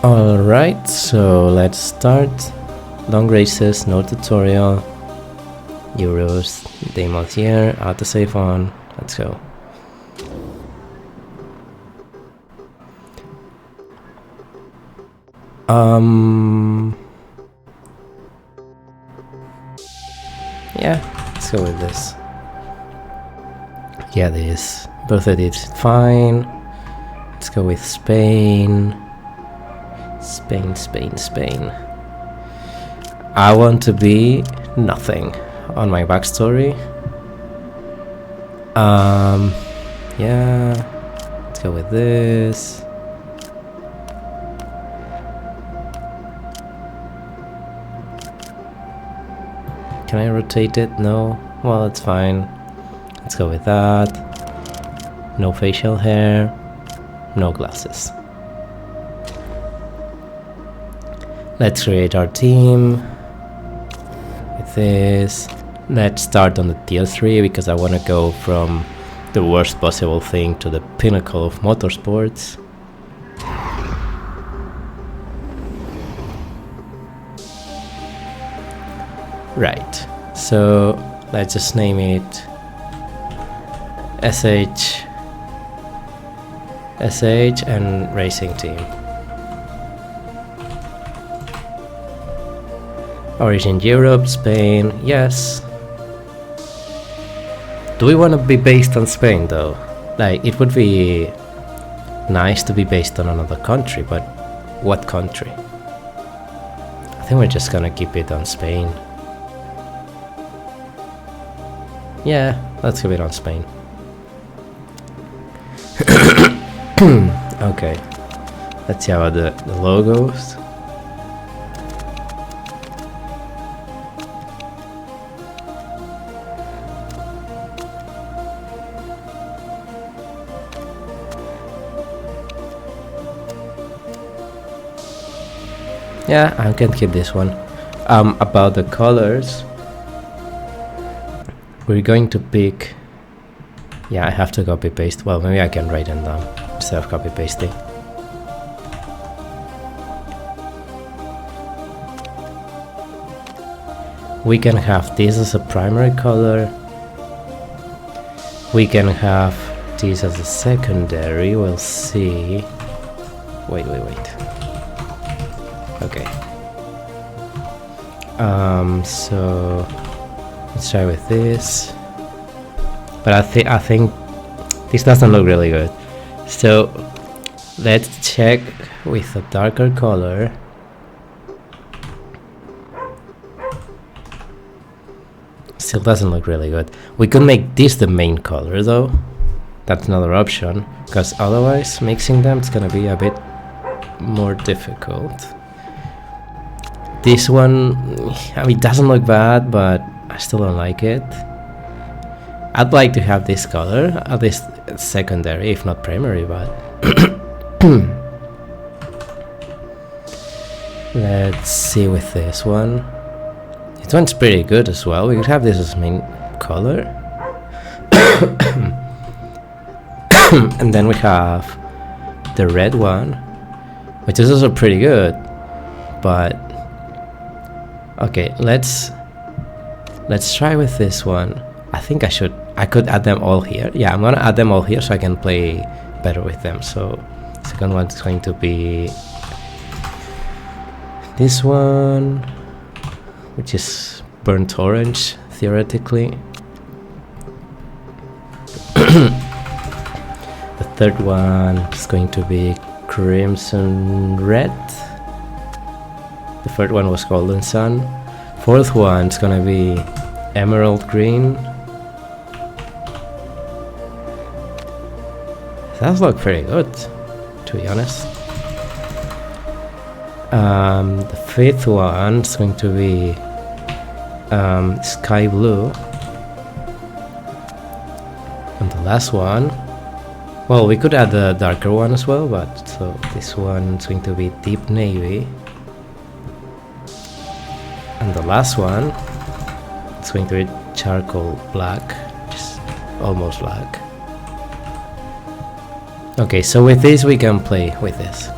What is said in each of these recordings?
Alright, so let's start. Long races, no tutorial. Euros, Damon's here, autosave on. Let's go. Yeah, let's go with this. Yeah, this. Both of these fine. Let's go with Spain. Spain. I want to be nothing on my backstory. Yeah, let's go with this. Can I rotate it? No? Well, it's fine. Let's go with that. No facial hair, no glasses. Let's create our team with this. Let's start on the tier 3 because I want to go from the worst possible thing to the pinnacle of motorsports. Right, so let's just name it SH and racing team. Origin Europe, Spain, yes. Do we want to be based on Spain though? Like, it would be nice to be based on another country, but what country? I think we're just gonna keep it on Spain. Yeah, let's keep it on Spain. Okay, let's see how the logos. Yeah, I can keep this one. About the colors, we're going to pick. Yeah, I have to copy paste. Well, maybe I can write them down instead of copy pasting. We can have this as a primary color. We can have this as a secondary. We'll see. Wait. Okay. So let's try with this. But I think this doesn't look really good. So let's check with a darker color. Still doesn't look really good. We could make this the main color though. That's another option, because otherwise mixing them it's gonna be a bit more difficult. This one, I mean, it doesn't look bad, but I still don't like it. I'd like to have this color, at least secondary, if not primary, but let's see with this one. This one's pretty good as well. We could have this as main color. And then we have the red one, which is also pretty good, but okay, let's try with this one. I think I could add them all here. Yeah, I'm gonna add them all here so I can play better with them. So second one is going to be this one, which is burnt orange theoretically. The third one is going to be crimson red. The third one was golden sun. Fourth one is gonna be emerald green. That look pretty good, to be honest. The fifth one is going to be sky blue. And the last one, well, we could add a darker one as well, but so this one is going to be deep navy. And the last one, it's going to be charcoal black, just almost black. Okay, so with this we can play with this.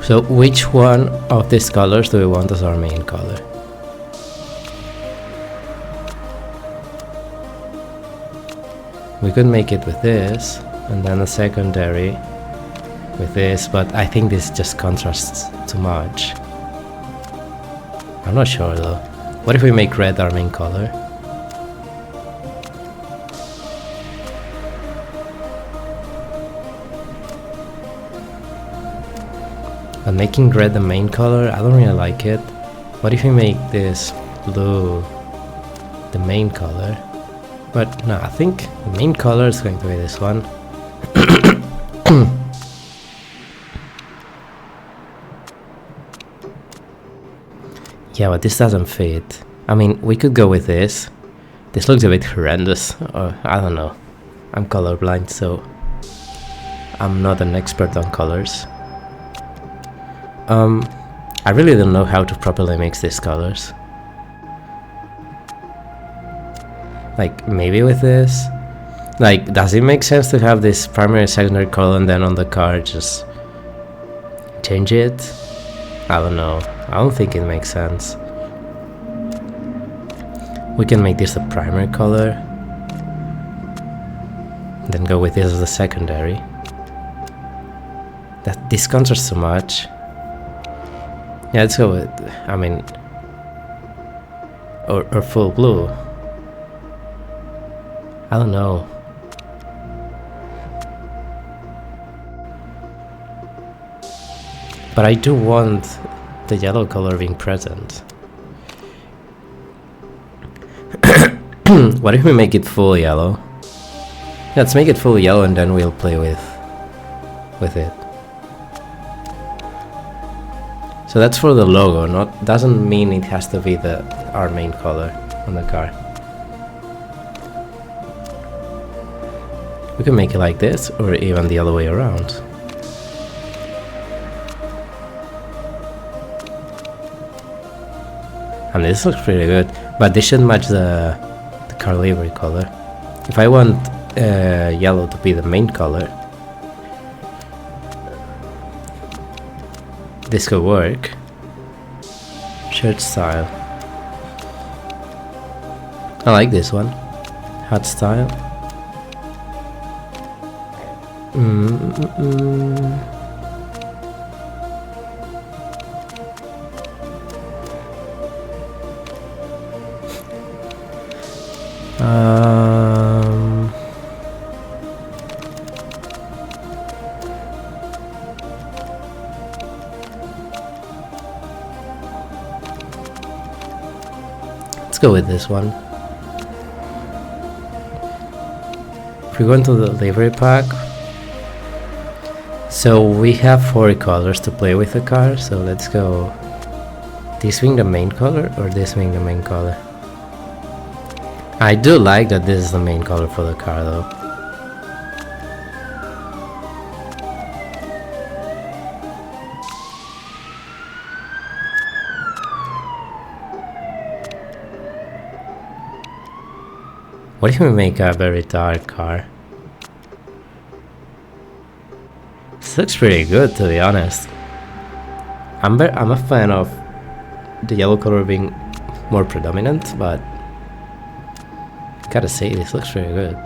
So which one of these colors do we want as our main color? We could make it with this, and then a secondary with this, but I think this just contrasts too much. I'm not sure though. What if we make red our main color? But making red the main color, I don't really like it. What if we make this blue the main color? But no, I think the main color is going to be this one. Yeah, but this doesn't fit. I mean, we could go with this. This looks a bit horrendous, or I don't know. I'm colorblind, so I'm not an expert on colors. I really don't know how to properly mix these colors. Like, maybe with this? Like, does it make sense to have this primary secondary color and then on the card just change it? I don't know. I don't think it makes sense. We can make this the primary color, then go with this as the secondary. This contrasts so much. Yeah, let's go with, I mean, or full blue. I don't know. But I do want the yellow color being present. What if we make it full yellow? Let's make it full yellow and then we'll play with it. So that's for the logo, doesn't mean it has to be our main color on the car. We can make it like this, or even the other way around. And this looks pretty good, but this should match the car livery color. If I want yellow to be the main color, this could work. Shirt style. I like this one. Hat style. Let's go with this one. If we go into the livery pack, so we have 4 colors to play with the car, so let's go this being the main color or this being the main color. I do like that this is the main color for the car though. What if we make a very dark car? This looks pretty good, to be honest. I'm a fan of the yellow color being more predominant, but gotta say, this looks pretty good.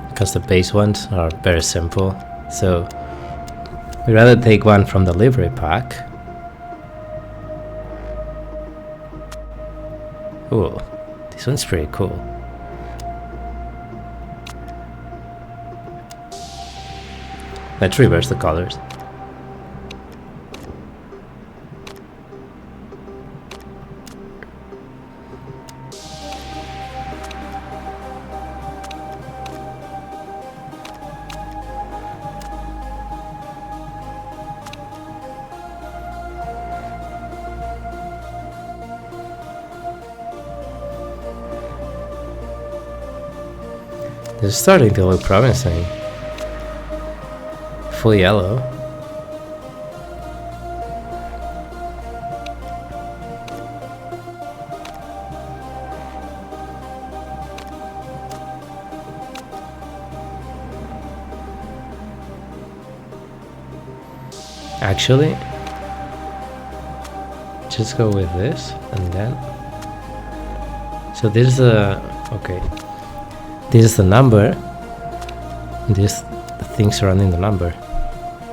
Because the base ones are very simple, so we'd rather take one from the livery pack. Ooh, this one's pretty cool. Let's reverse the colors. This is starting to look promising. Full yellow. Actually, just go with this and then. So this is a okay. This is the number. This the thing surrounding the number.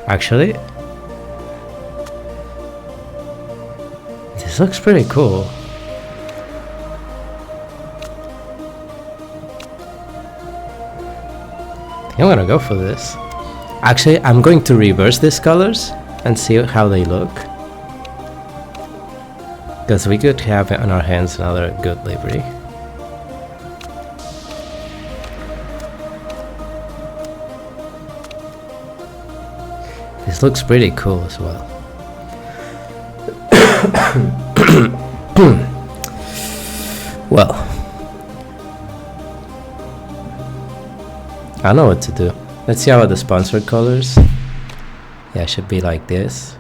Actually, this looks pretty cool. I think I'm gonna go for this. Actually, I'm going to reverse these colors and see how they look. Because we could have on our hands another good livery. This looks pretty cool as well. Well, I know what to do. Let's see how the sponsored colors. Yeah, it should be like this.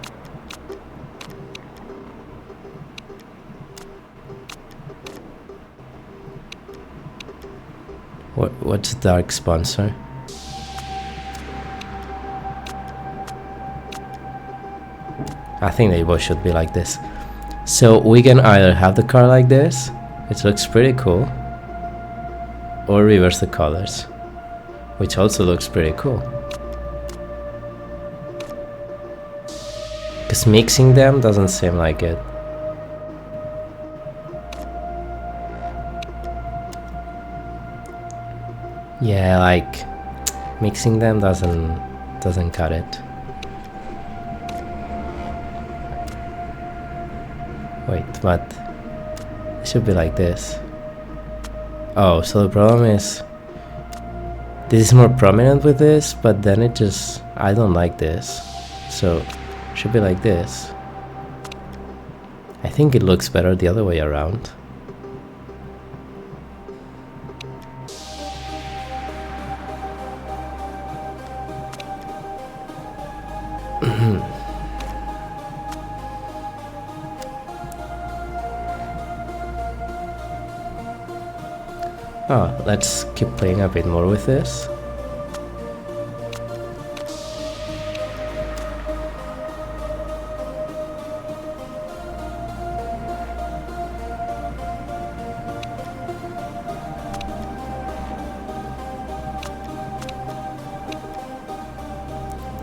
What's dark sponsor? I think they both should be like this. So we can either have the car like this, which looks pretty cool, or reverse the colors, which also looks pretty cool. Because mixing them doesn't seem like it. Yeah, like mixing them doesn't cut it. Wait, what? It should be like this. Oh, so the problem is this is more prominent with this, but then it just, I don't like this. So it should be like this. I think it looks better the other way around. Oh, let's keep playing a bit more with this.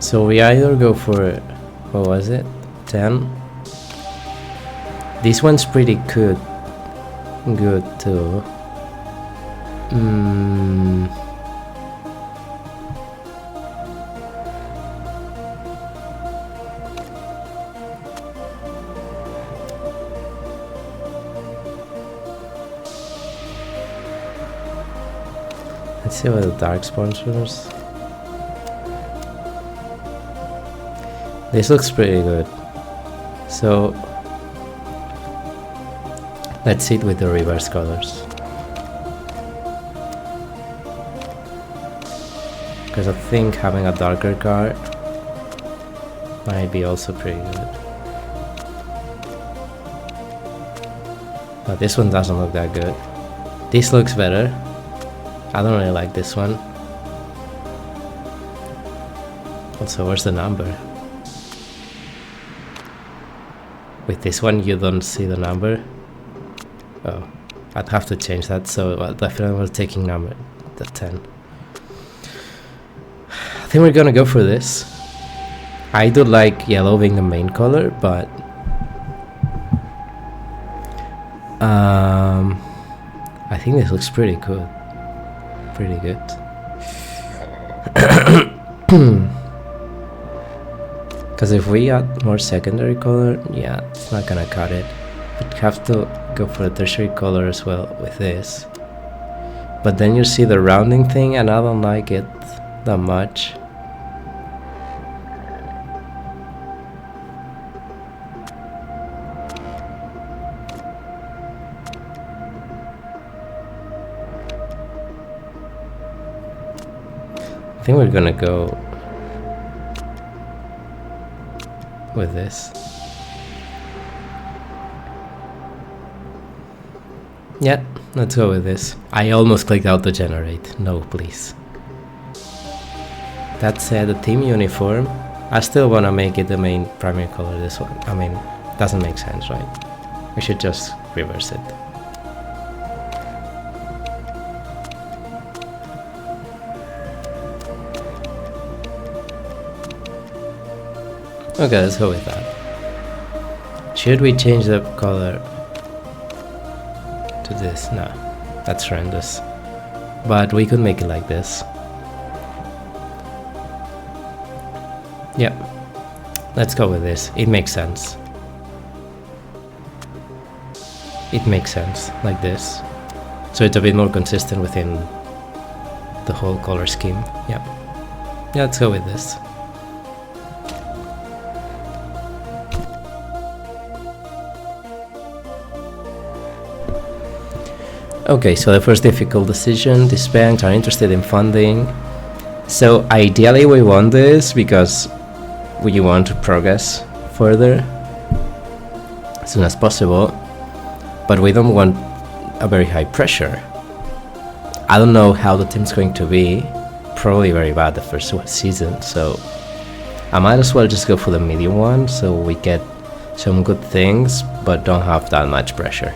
So we either go for, what was it, 10? This one's pretty good too. Let's see what the dark sponsors. This looks pretty good. So let's see it with the reverse colors. Because I think having a darker car might be also pretty good. But this one doesn't look that good. This looks better. I don't really like this one. Also, where's the number? With this one you don't see the number. Oh, I'd have to change that, so I definitely was taking number the 10. I think we're gonna go for this. I do like yellow being the main color, but I think this looks pretty good. Pretty good. Because if we add more secondary color, yeah, it's not gonna cut it. We'd have to go for a tertiary color as well with this. But then you see the rounding thing, and I don't like it that much. I think we're gonna go with this. Yeah, let's go with this. I almost clicked out the generate. No, please. That said, the team uniform, I still want to make it the main primary color, this one. I mean, doesn't make sense, right? We should just reverse it. Okay, let's go with that. Should we change the color to this? No, that's horrendous. But we could make it like this. Yep, let's go with this. It makes sense. It makes sense, like this. So it's a bit more consistent within the whole color scheme. Yep. Yeah, let's go with this. Okay, so the first difficult decision, these banks are interested in funding. So ideally we want this because we want to progress further as soon as possible, but we don't want a very high pressure. I don't know how the team's going to be, probably very bad the first season, so I might as well just go for the medium one so we get some good things but don't have that much pressure.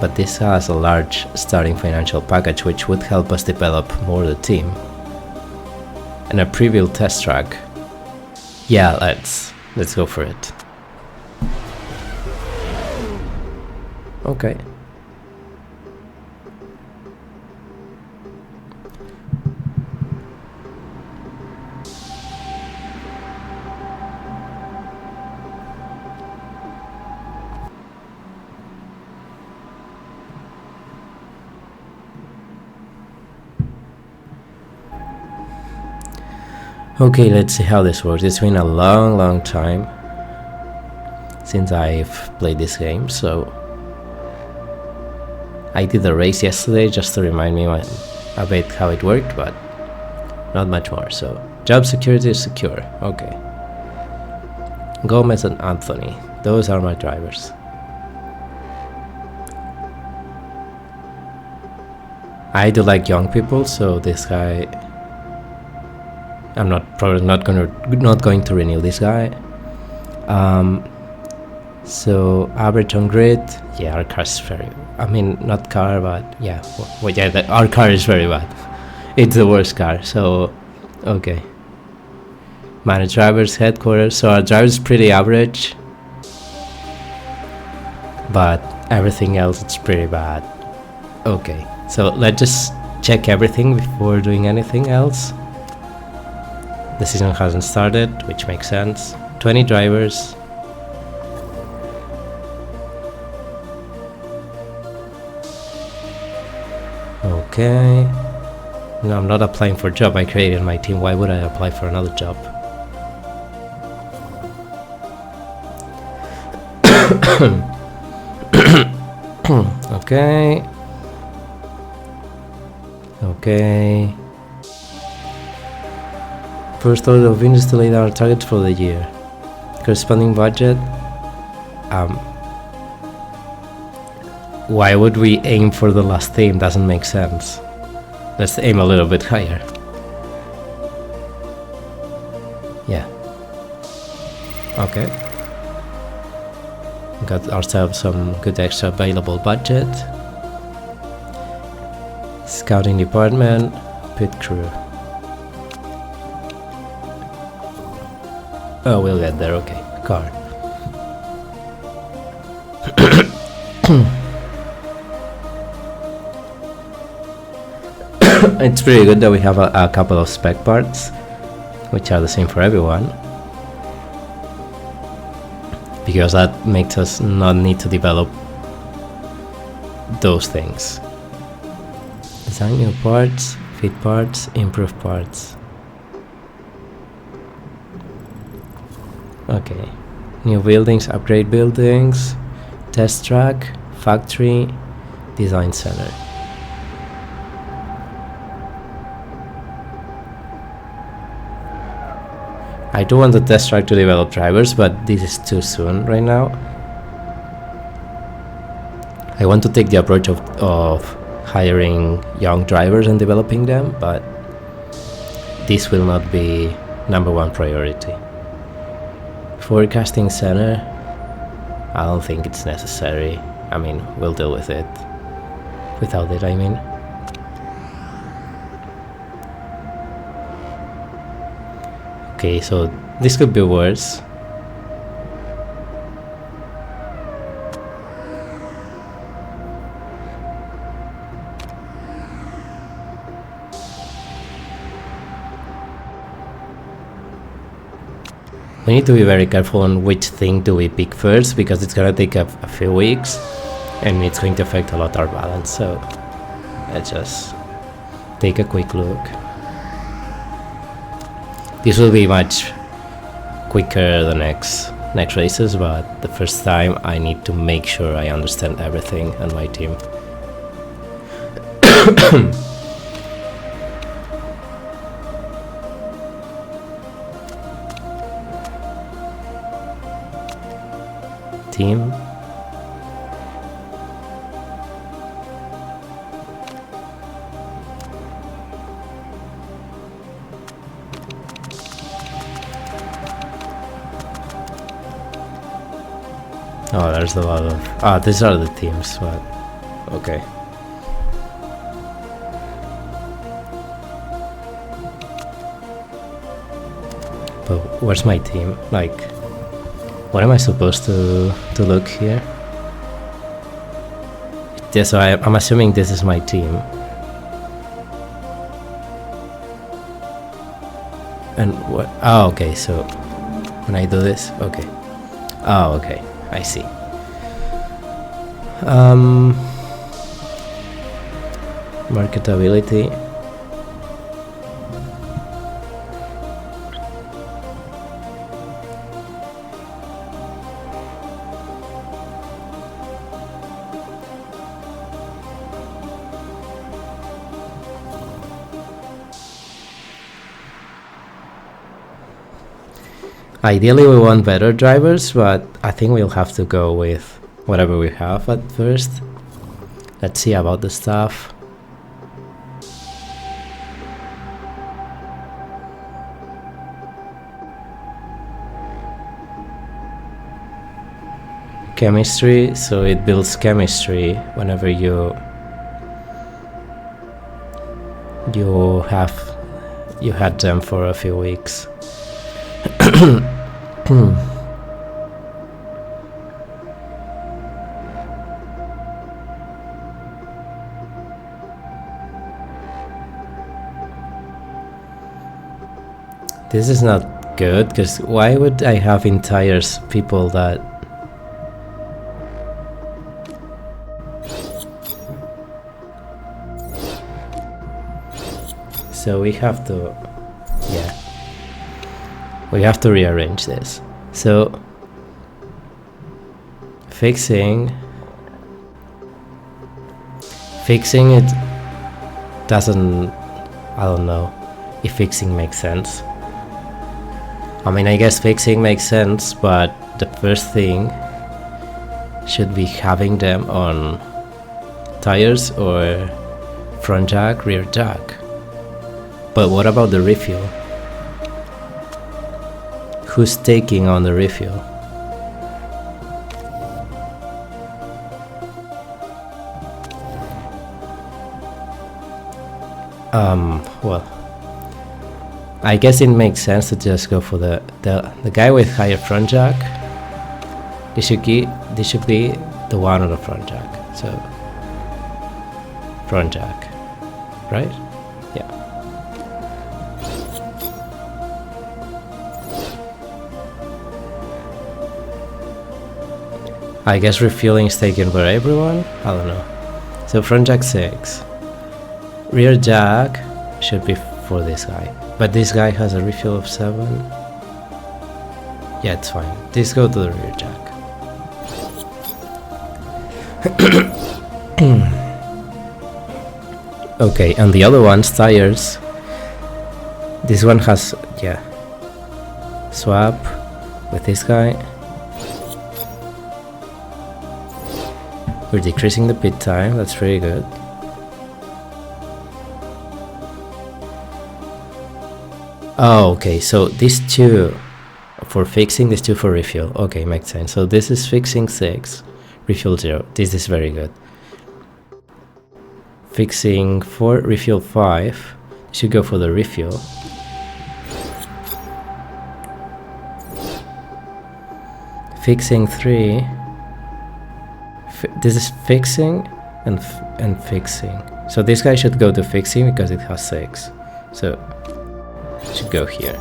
But this has a large starting financial package which would help us develop more the team. And a preview test track. Yeah, let's go for it. Okay. Okay, let's see how this works. It's been a long time since I've played this game, so I did a race yesterday just to remind me a bit how it worked, but not much more. So job security is secure. Okay. Gomez and Anthony, those are my drivers. I do like young people, so this guy, I'm probably not going to renew this guy. So average on grid, yeah, our car's very, I mean, not car, but yeah, well, yeah, our car is very bad. It's the worst car, so okay. Manage drivers, headquarters, so our driver's pretty average, but everything else it's pretty bad. Okay, so let's just check everything before doing anything else. The season hasn't started, which makes sense. 20 drivers. Okay. No, I'm not applying for a job. I created my team. Why would I apply for another job? Okay. Okay. First order of business to lay down targets for the year. Corresponding budget. Why would we aim for the last team? Doesn't make sense. Let's aim a little bit higher. Yeah. Okay. Got ourselves some good extra available budget. Scouting department, pit crew. Oh, we'll get there, okay. Car. It's pretty good that we have a couple of spec parts, which are the same for everyone, because that makes us not need to develop those things. Design new parts, fit parts, improve parts. Okay, new buildings, upgrade buildings, test track, factory, design center. I do want the test track to develop drivers, but this is too soon right now. I want to take the approach of hiring young drivers and developing them, but this will not be #1 priority. Forecasting center, I don't think it's necessary. I mean, we'll deal with it. Without it, I mean. Okay, so this could be worse. We need to be very careful on which thing do we pick first, because it's gonna take a few weeks and it's going to affect a lot our balance. So let's just take a quick look. This will be much quicker the next races, but the first time I need to make sure I understand everything and my team. Team. Oh, there's a lot of... these are the teams, but... okay. But where's my team? Like... what am I supposed to look here? Yeah, so I'm assuming this is my team. And what? Oh, okay, so... when I do this? Okay. Oh, okay. I see. Marketability. Ideally we want better drivers, but I think we'll have to go with whatever we have at first. Let's see about the stuff. Chemistry, so it builds chemistry whenever you had them for a few weeks. This is not good, because why would I have entire people that... So we have to... yeah. We have to rearrange this. So... Fixing it doesn't... I don't know if fixing makes sense. I mean, I guess fixing makes sense, but the first thing should be having them on tires or front jack, rear jack. But what about the refuel? Who's taking on the refuel? Well, I guess it makes sense to just go for the guy with higher front jack. This should be the one on the front jack. So front jack, right? Yeah. I guess refueling is taken for everyone. I don't know. So front jack 6. Rear jack should be for this guy, but this guy has a refuel of 7. Yeah, it's fine. Let's go to the rear jack. Okay, and the other one's tires. This one has, yeah, swap with this guy. We're decreasing the pit time, that's pretty good. Oh, okay, so these two for fixing, these two for refuel. Okay, makes sense. So this is fixing 6, refuel 0. This is very good. Fixing 4, refuel 5. Should go for the refuel. Fixing 3. This is fixing and fixing. So this guy should go to fixing because it has 6. So it should go here.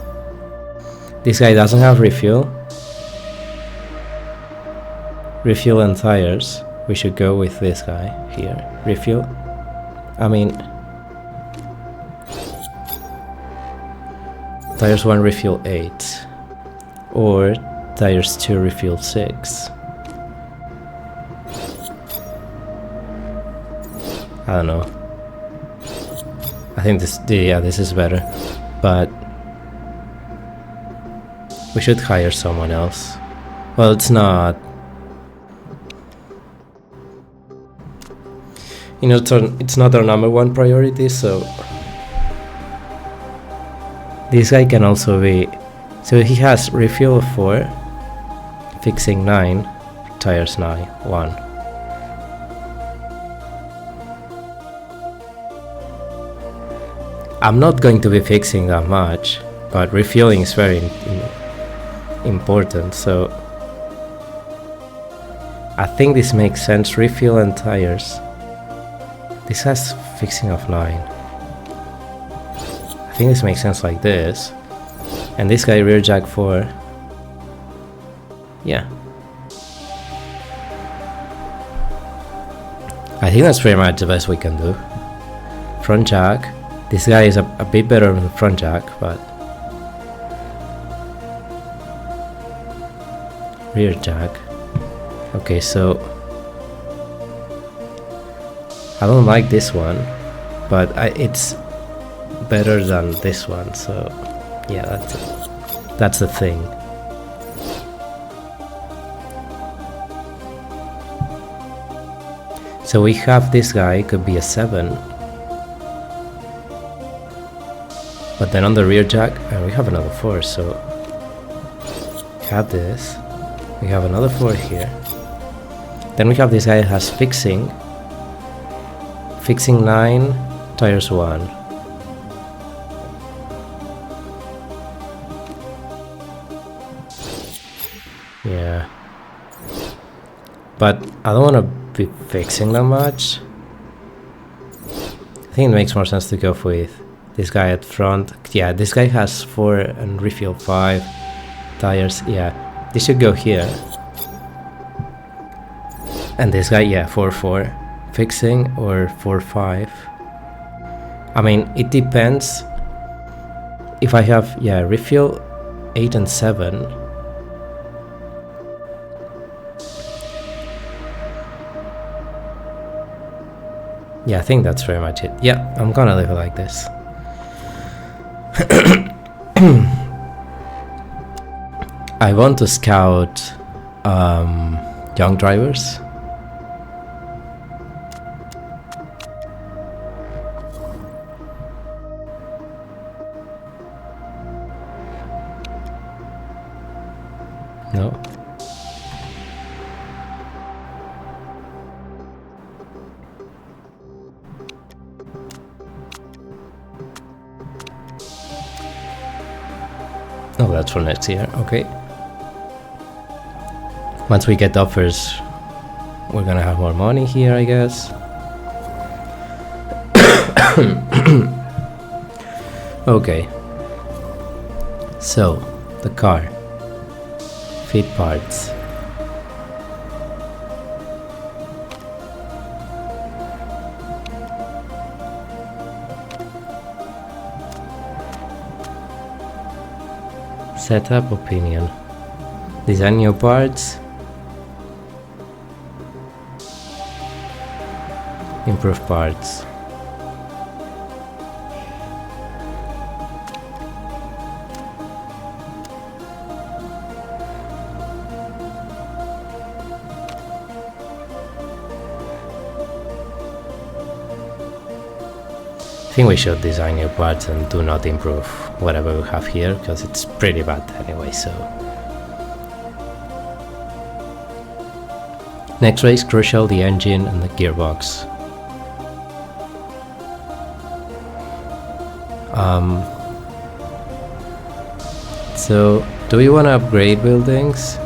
This guy doesn't have refuel. Refuel and tires. We should go with this guy here. Refuel. I mean, tires 1 refuel 8. Or tires 2 refuel 6. I don't know. I think this is better, but we should hire someone else. Well, it's not. You know, it's not our number 1 priority, so this guy can also be. So he has refuel 4, fixing 9, tires 9, 1. I'm not going to be fixing that much, but refueling is very important, so I think this makes sense. Refuel and tires. This has fixing of 9. I think this makes sense like this. And this guy rear jack 4. Yeah. I think that's pretty much the best we can do. Front jack. This guy is a bit better on the front jack, but rear jack. Okay, so I don't like this one, but it's better than this one, so yeah, that's the thing. So we have this guy, could be a 7. But then on the rear jack, and we have another 4, so we have this. We have another 4 here. Then we have this guy that has fixing 9, tires 1. Yeah. But I don't want to be fixing that much. I think it makes more sense to go with this guy at front. Yeah, this guy has 4 and refuel 5 tires. Yeah, this should go here. And this guy, yeah, 4-4 fixing or 4-5. I mean, it depends. If I have, yeah, refuel 8 and 7. Yeah, I think that's very much it. Yeah, I'm gonna leave it like this. I want to scout young drivers. No. Oh, that's for next year. Okay. Once we get offers, we're gonna have more money here, I guess. Okay. So, the car. Fit parts. Setup opinion. Design new parts. Improve parts. think we should design new parts and do not improve whatever we have here, because it's pretty bad anyway, so... Next race, crucial, the engine and the gearbox. So, do we want to upgrade buildings?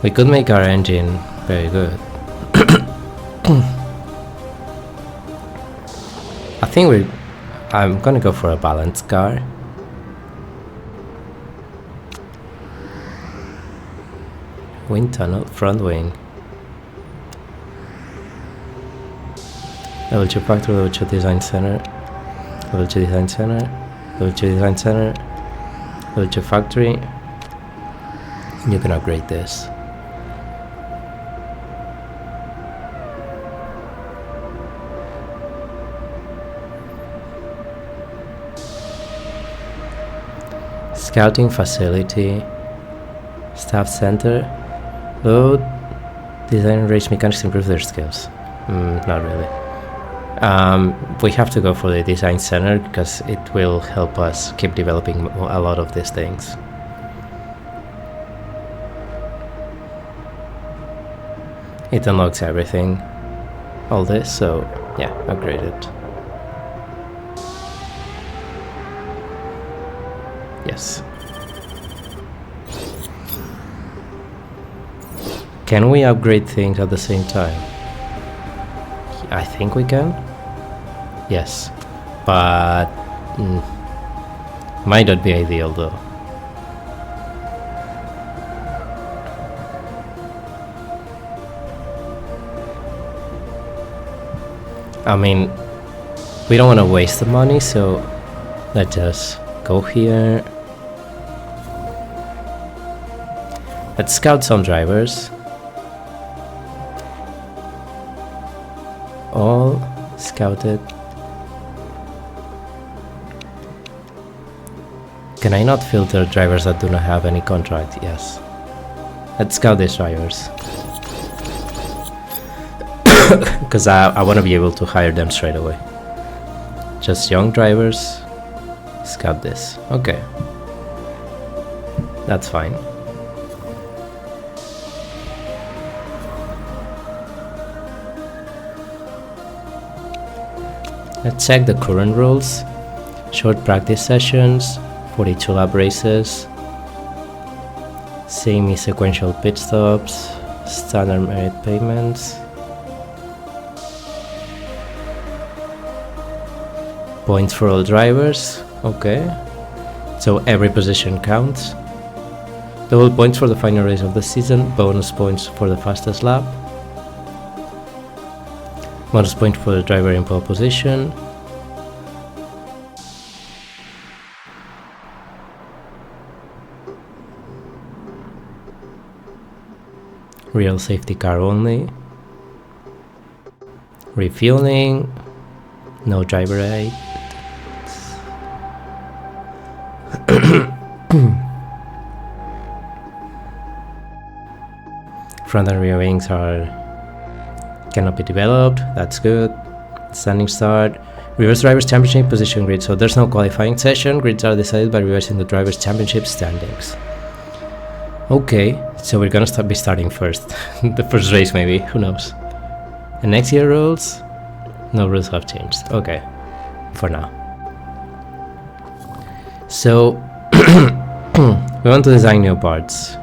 We could make our engine very good. I think I'm gonna go for a balanced car. Wind tunnel, front wing. Level 2 factory, level 2 design center. Level 2 design center. Level 2 design center. Level 2 factory. You can upgrade this. Scouting facility, staff center, load, design and race mechanics to improve their skills. Not really. We have to go for the design center because it will help us keep developing a lot of these things. It unlocks everything, all this, so yeah, upgrade it. Yes. Can we upgrade things at the same time? I think we can. Yes. But might not be ideal though. I mean, we don't want to waste the money, so let's just go here. Let's scout some drivers. All scouted. Can I not filter drivers that do not have any contract? Yes. Let's scout these drivers. Because I want to be able to hire them straight away. Just young drivers. Scout this. Okay. That's fine. Let's check the current rules. Short practice sessions, 42 lap races, semi-sequential pit stops, standard merit payments, points for all drivers. Okay, so every position counts. Double points for the final race of the season, bonus points for the fastest lap, bonus point for the driver in pole position, real safety car only, refueling, no driver aid. Front and rear wings cannot be developed. That's good. Standing start. Reverse drivers championship position grid. So there's no qualifying session. Grids are decided by reversing the drivers championship standings. Okay, so we're gonna be starting first. The first race maybe, who knows. And next year rules? No rules have changed. Okay, for now. So we want to design new parts.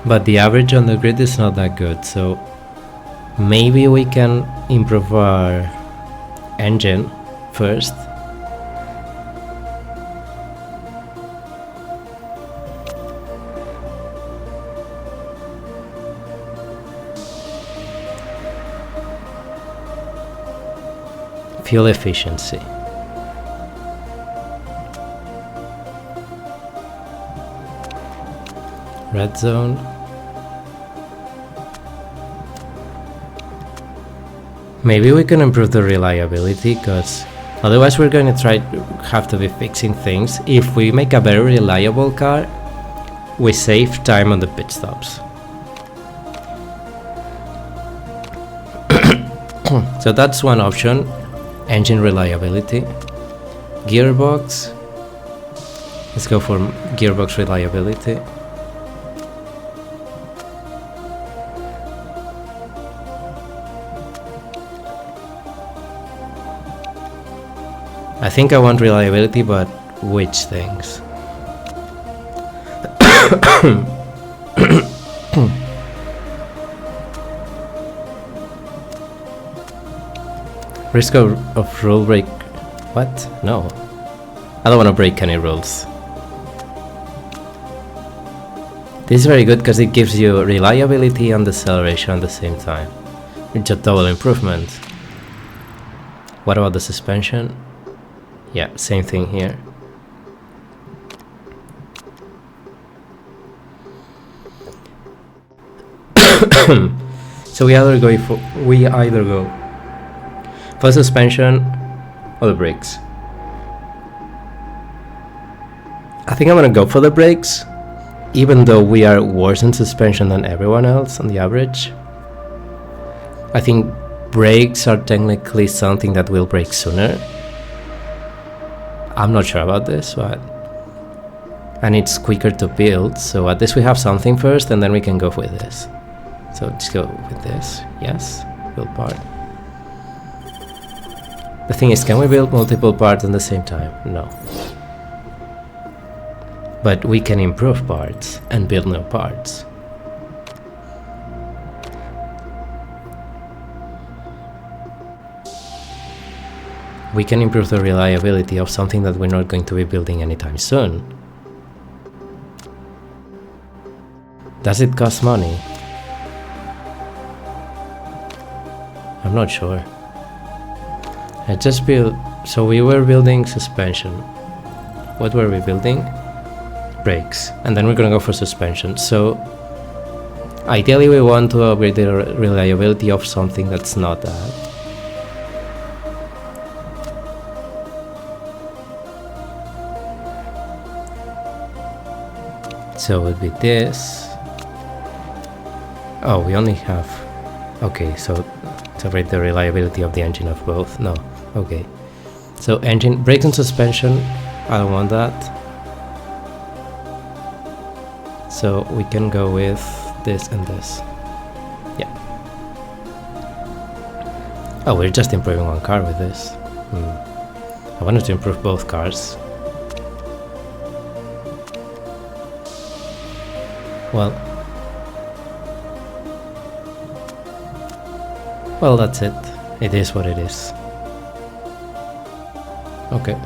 But the average on the grid is not that good, so maybe we can improve our engine first. Fuel efficiency. Red zone. Maybe we can improve the reliability, because otherwise we're going to have to be fixing things. If we make a very reliable car, we save time on the pit stops. So that's one option. Engine reliability. Gearbox. Let's go for gearbox reliability. I think I want reliability, but which things? Risk of rule break. What? No. I don't want to break any rules. This is very good because it gives you reliability and acceleration at the same time. It's a double improvement. What about the suspension? Yeah, same thing here. So we either go for suspension or the brakes. I think I'm gonna go for the brakes, even though we are worse in suspension than everyone else on the average. I think brakes are technically something that will break sooner. I'm not sure about this, but... and it's quicker to build, so at least we have something first and then we can go with this. So let's go with this. Yes, build part. The thing is, can we build multiple parts at the same time? No. But we can improve parts and build new parts. We can improve the reliability of something that we're not going to be building anytime soon. Does it cost money? I'm not sure. I just built... so we were building suspension. What were we building? Brakes. And then we're gonna go for suspension. So ideally we want to upgrade the reliability of something that's not that. So it would be this. Oh, we only have... okay, so to upgrade the reliability of the engine of both. No, okay. So engine, brakes and suspension, I don't want that. So we can go with this and this. Yeah. Oh, we're just improving one car with this. I wanted to improve both cars. Well, that's it. It is what it is. Okay.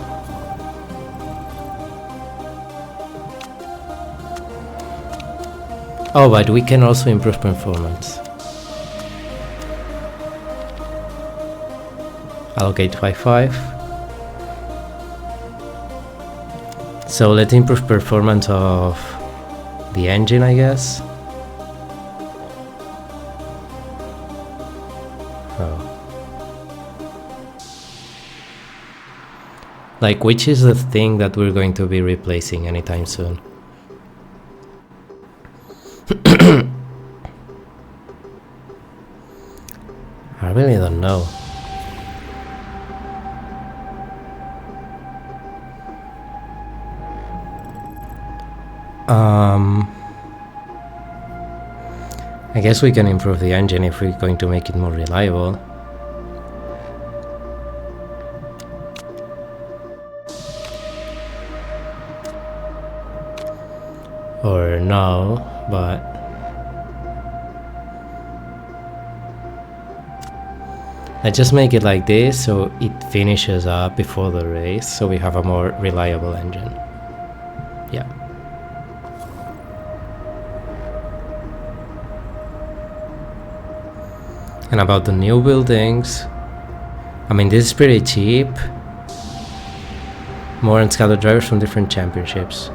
Oh, but we can also improve performance. Allocate 5. So let's improve performance of the engine, I guess. Like, which is the thing that we're going to be replacing anytime soon? I really don't know. I guess we can improve the engine if we're going to make it more reliable. Or no, but I just make it like this so it finishes up before the race, so we have a more reliable engine. Yeah. And about the new buildings, I mean, this is pretty cheap. More and scouter drivers from different championships.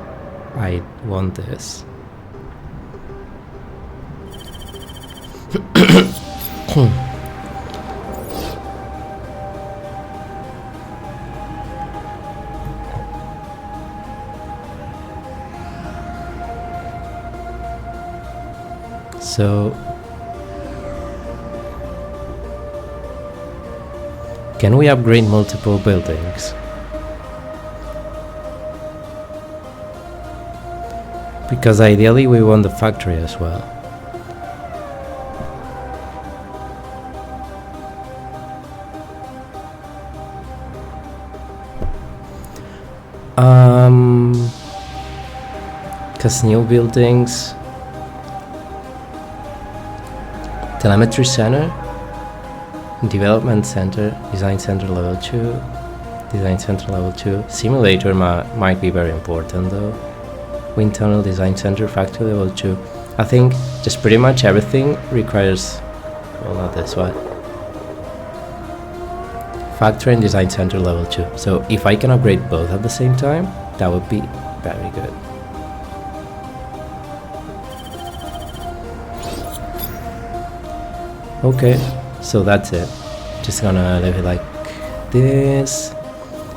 I want this. So can we upgrade multiple buildings? Because ideally we want the factory as well. Because new buildings, telemetry center, development center, design center level 2, design center level 2, simulator might be very important though, wind tunnel, design center, factory level 2. I think just pretty much everything requires, well, not this one, factory and design center level 2. So if I can upgrade both at the same time, that would be very good. Okay, so that's it. Just gonna leave it like this.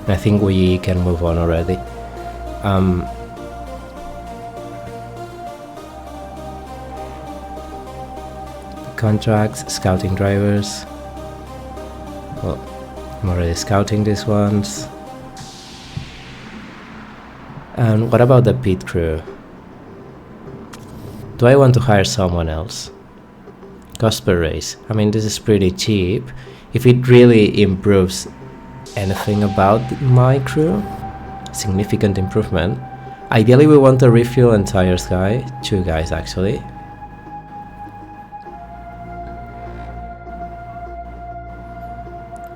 I think we can move on already. Contracts, scouting drivers. Well, I'm already scouting these ones. And what about the pit crew? Do I want to hire someone else? Cost per race. I mean, this is pretty cheap. If it really improves anything about my crew, significant improvement. Ideally, we want a refuel and tires guy. 2 guys, actually.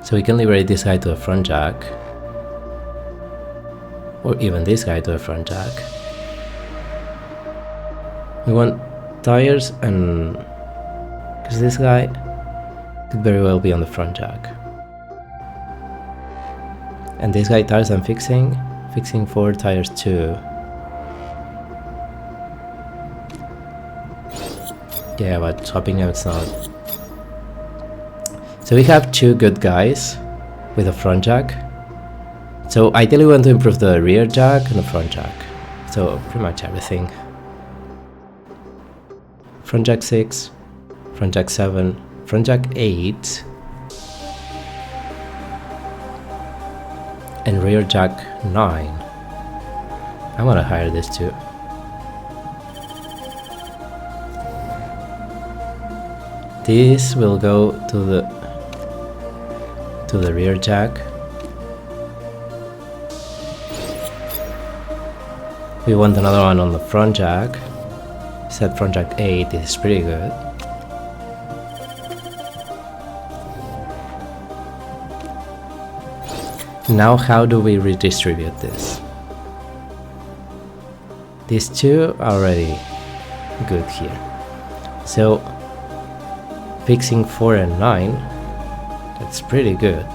So we can liberate this guy to a front jack. Or even this guy to a front jack. We want tires and... because this guy could very well be on the front jack. And this guy tires and fixing 4, tires 2. Yeah, but swapping out it's not. So we have 2 good guys with a front jack. So ideally we want to improve the rear jack and the front jack. So pretty much everything. Front jack 6, front jack 7, front jack 8, and rear jack 9. I want to hire this too. This will go to the rear jack. We want another one on the front jack. Set front jack 8, this is pretty good. Now how do we redistribute this? These 2 are already good here. So fixing 4 and 9, that's pretty good.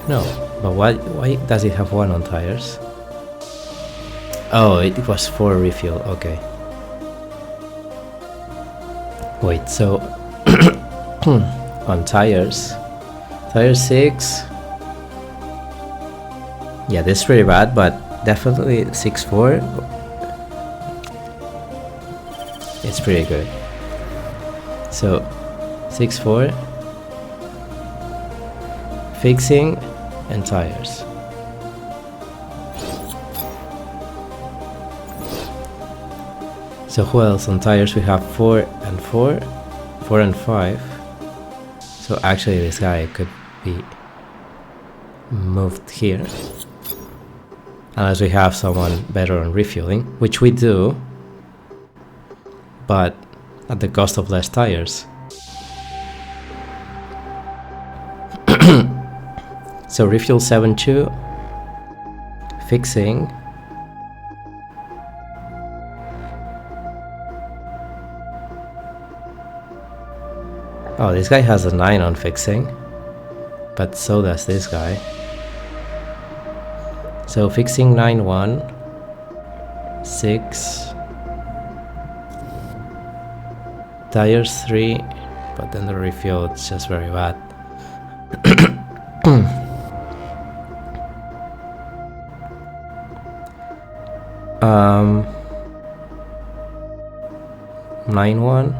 No, but why does it have 1 on tires? Oh, it was 4 refuel, okay. Wait, so on tires, tire 6, yeah, this is pretty bad, but definitely 6-4, it's pretty good. So 6-4, fixing and tires. So who else on tires? We have 4 and 4, 4 and 5. So actually this guy could be moved here. Unless we have someone better on refueling, which we do, but at the cost of less tires. So refuel 7-2, fixing Oh, this guy has a 9 on fixing, but so does this guy. So fixing 9-1, 6, tires 3, but then the refuel is just very bad. 9-1.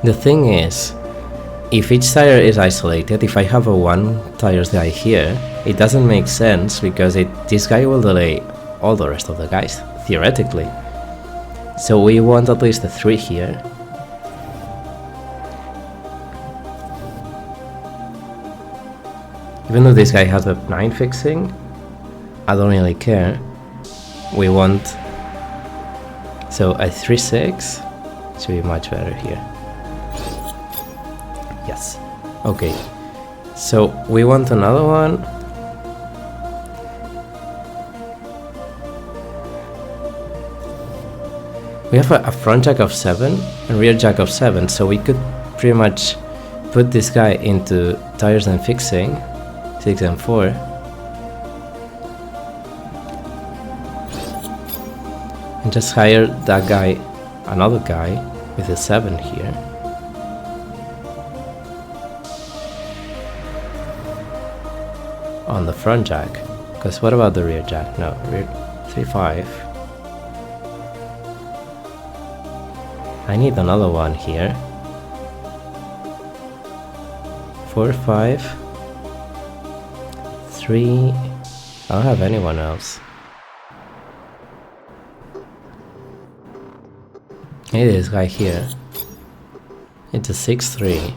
The thing is, if each tire is isolated, if I have a 1 tires guy here, it doesn't make sense because this guy will delay all the rest of the guys, theoretically. So we want at least a 3 here. Even though this guy has a 9 fixing, I don't really care. We want... So a 3-6 should be much better here. Yes. Okay. So we want another one. We have a front jack of 7 and rear jack of 7, so we could pretty much put this guy into tires and fixing, 6 and 4. And just hire that guy, another guy, with a 7 here. On the front jack, because what about the rear jack? No, rear 3-5. I need another one here. 4-5. 3. I don't have anyone else. I need this guy here. It's a 6-3.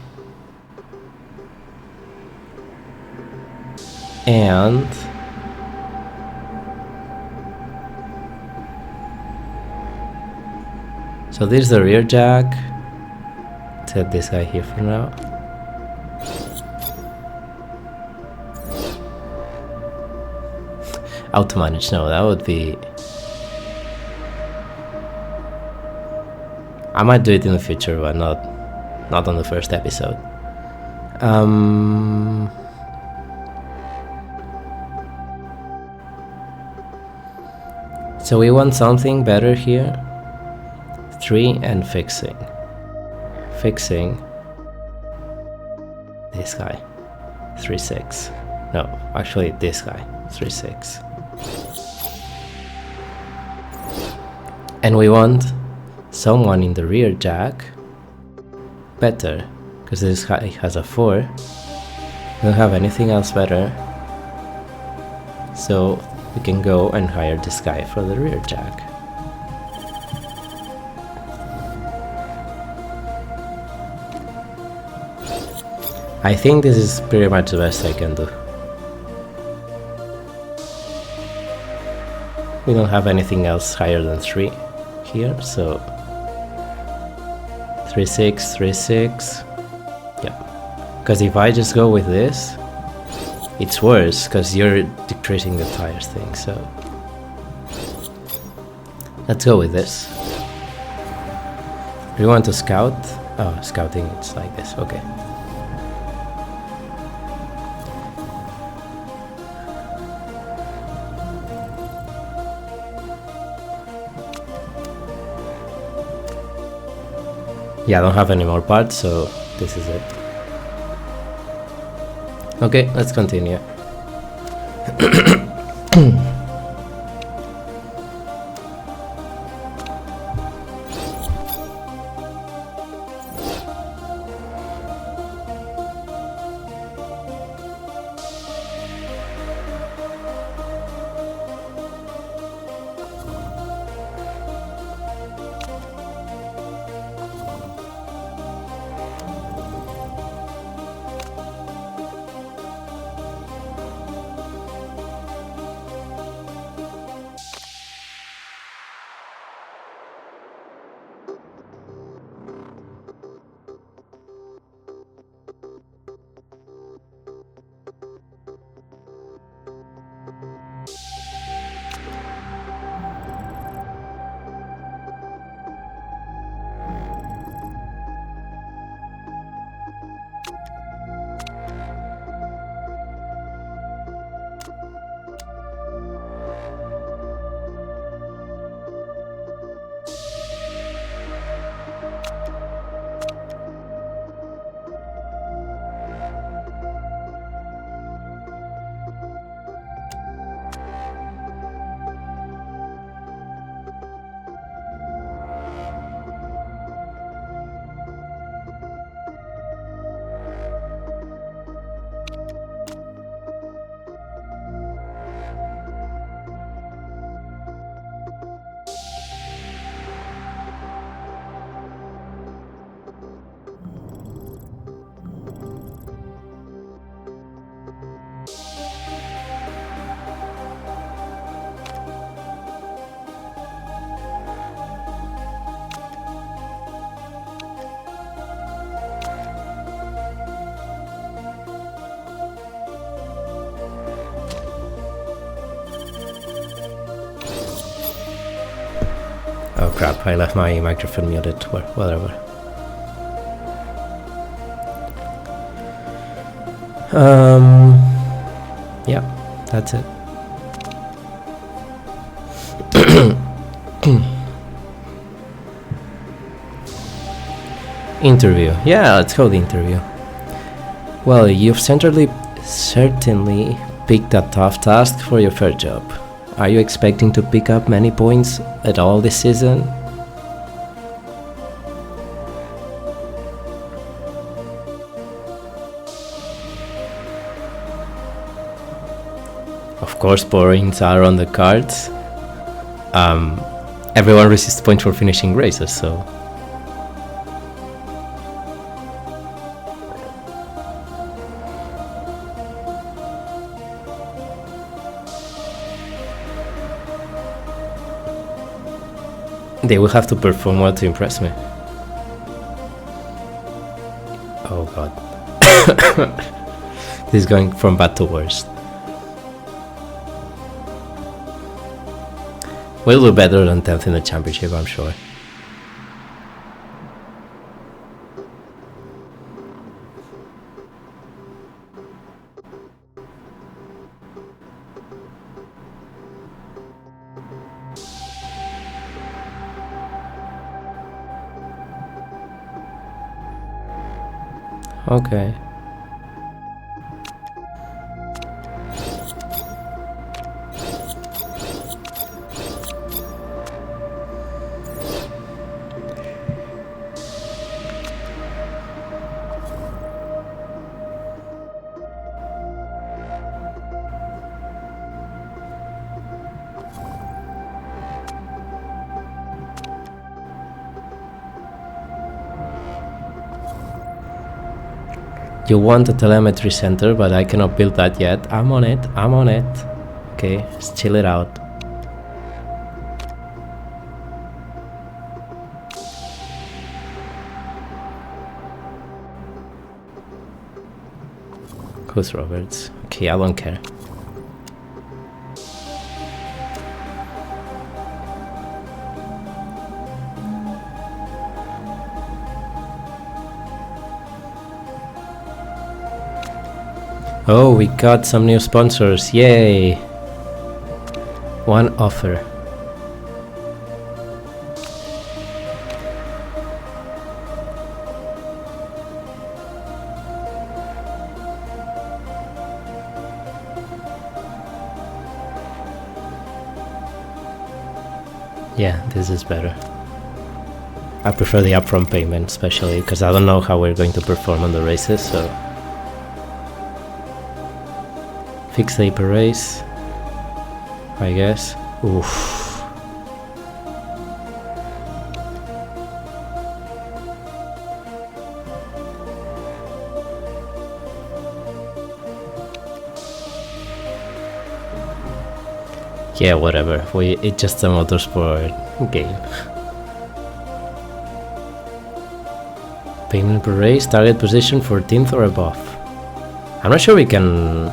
And so this is the rear jack. Set this guy here for now. Auto manage, no, that would be... I might do it in the future, but not on the first episode. So we want something better here. 3 and fixing. Fixing this guy. 3-6. No, actually this guy. 3-6. And we want someone in the rear jack better, because this guy has a 4. We don't have anything else better. So we can go and hire this guy for the rear jack. I think this is pretty much the best I can do. We don't have anything else higher than 3 here, so 3-6, 3-6. Yeah, because if I just go with this, it's worse because you're decreasing the tires thing, so let's go with this. Do you want to scout? Oh, scouting, it's like this, okay. Yeah, I don't have any more parts, so this is it. Okay, let's continue. Oh crap, I left my microphone muted. Whatever. Yeah, that's it. Interview. Yeah, let's go the interview. Well, you've certainly picked a tough task for your first job. Are you expecting to pick up many points at all this season? Of course, points are on the cards. Everyone receives points for finishing races, so... They will have to perform well to impress me. Oh god. This is going from bad to worse. We'll do better than 10th in the championship, I'm sure. Okay. You want a telemetry center, but I cannot build that yet. I'm on it. Okay, let's chill it out. Who's Roberts? Okay, I don't care. Oh, we got some new sponsors, yay! One offer. Yeah, this is better. I prefer the upfront payment, especially because I don't know how we're going to perform on the races, so... Fixed day per race, I guess. Oof. Yeah, whatever. It's just a motorsport game. Payment per race, target position 14th or above. I'm not sure we can...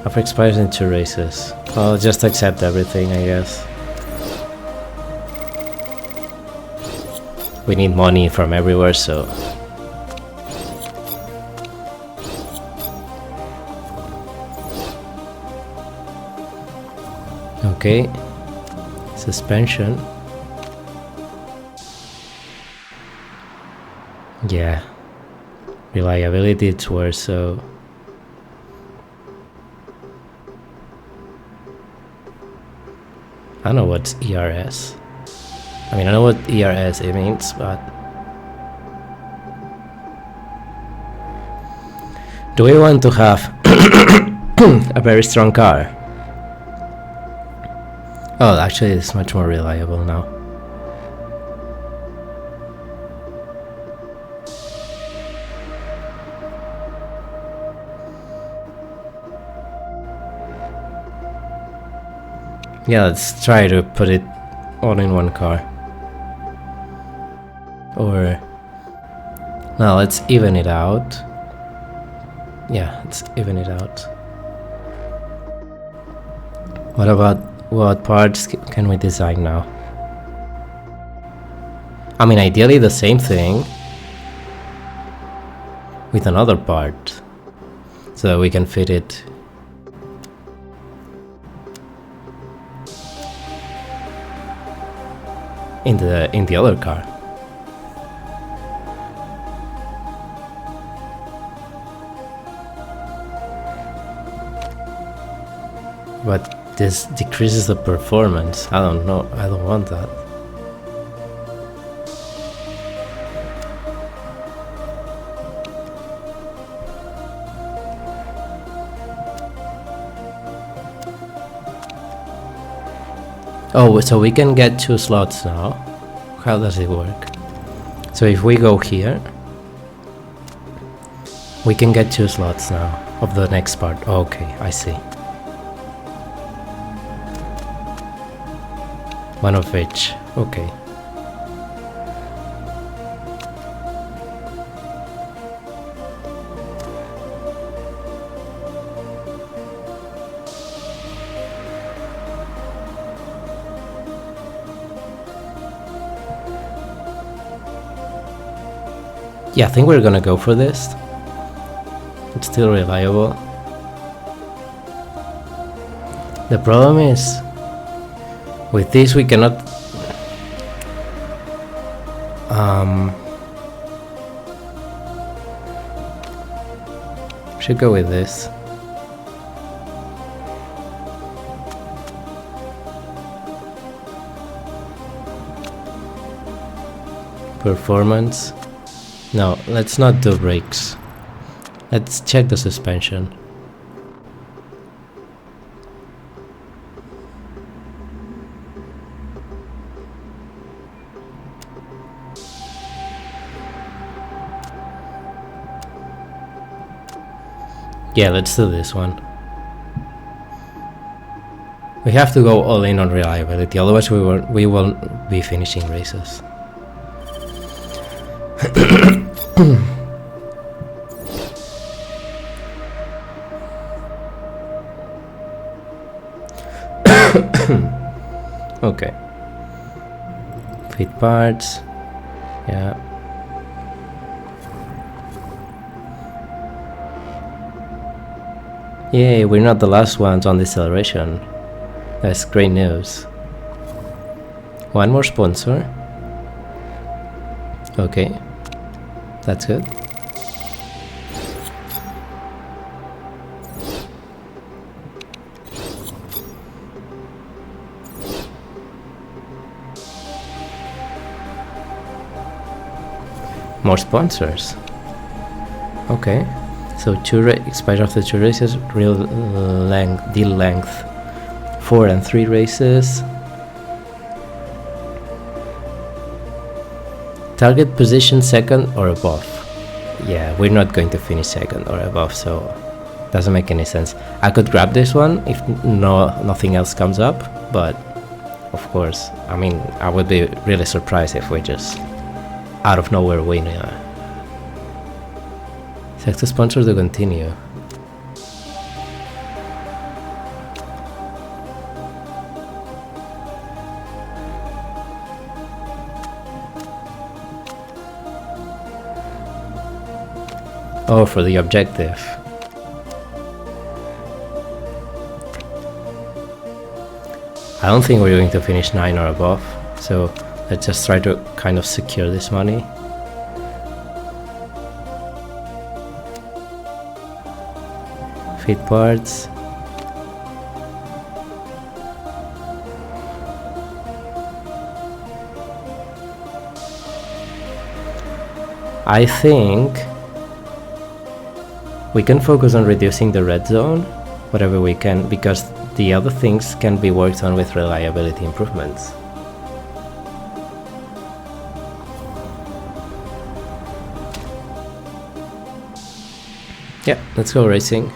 Offer expires in 2 races. I'll just accept everything, I guess. We need money from everywhere, so... Okay. Suspension. Yeah. Reliability, it's worse, so... I don't know what's ERS. I mean, I know what ERS it means, but... Do we want to have a very strong car? Oh, actually it's much more reliable now. Yeah, let's try to put it all in one car. Or... No, let's even it out. Yeah, let's even it out. What parts can we design now? I mean, ideally the same thing with another part, so that we can fit it in the other car. But this decreases the performance. I don't know. I don't want that. Oh, so we can get 2 slots now. How does it work? So if we go here, we can get 2 slots now of the next part. Oh, okay, I see. One of each. Okay. Yeah, I think we're gonna go for this. It's still reliable. The problem is, with this we cannot should go with this. Performance. No, let's not do brakes. Let's check the suspension. Yeah, let's do this one. We have to go all in on reliability, otherwise we won't be finishing races. Okay. Fit parts. Yeah. Yay, we're not the last ones on this celebration. That's great news. One more sponsor. Okay. That's good. More sponsors. Okay. So expired after 2 races, real length, deal length 4 and 3 races. Target position 2nd or above. Yeah, we're not going to finish 2nd or above, so doesn't make any sense. I could grab this one if nothing else comes up, but of course, I mean, I would be really surprised if we just out of nowhere win. Select a sponsor to continue. Oh, for the objective. I don't think we're going to finish 9 or above, so let's just try to kind of secure this money. Fit parts. I think we can focus on reducing the red zone whatever we can, because the other things can be worked on with reliability improvements. Yeah, let's go racing.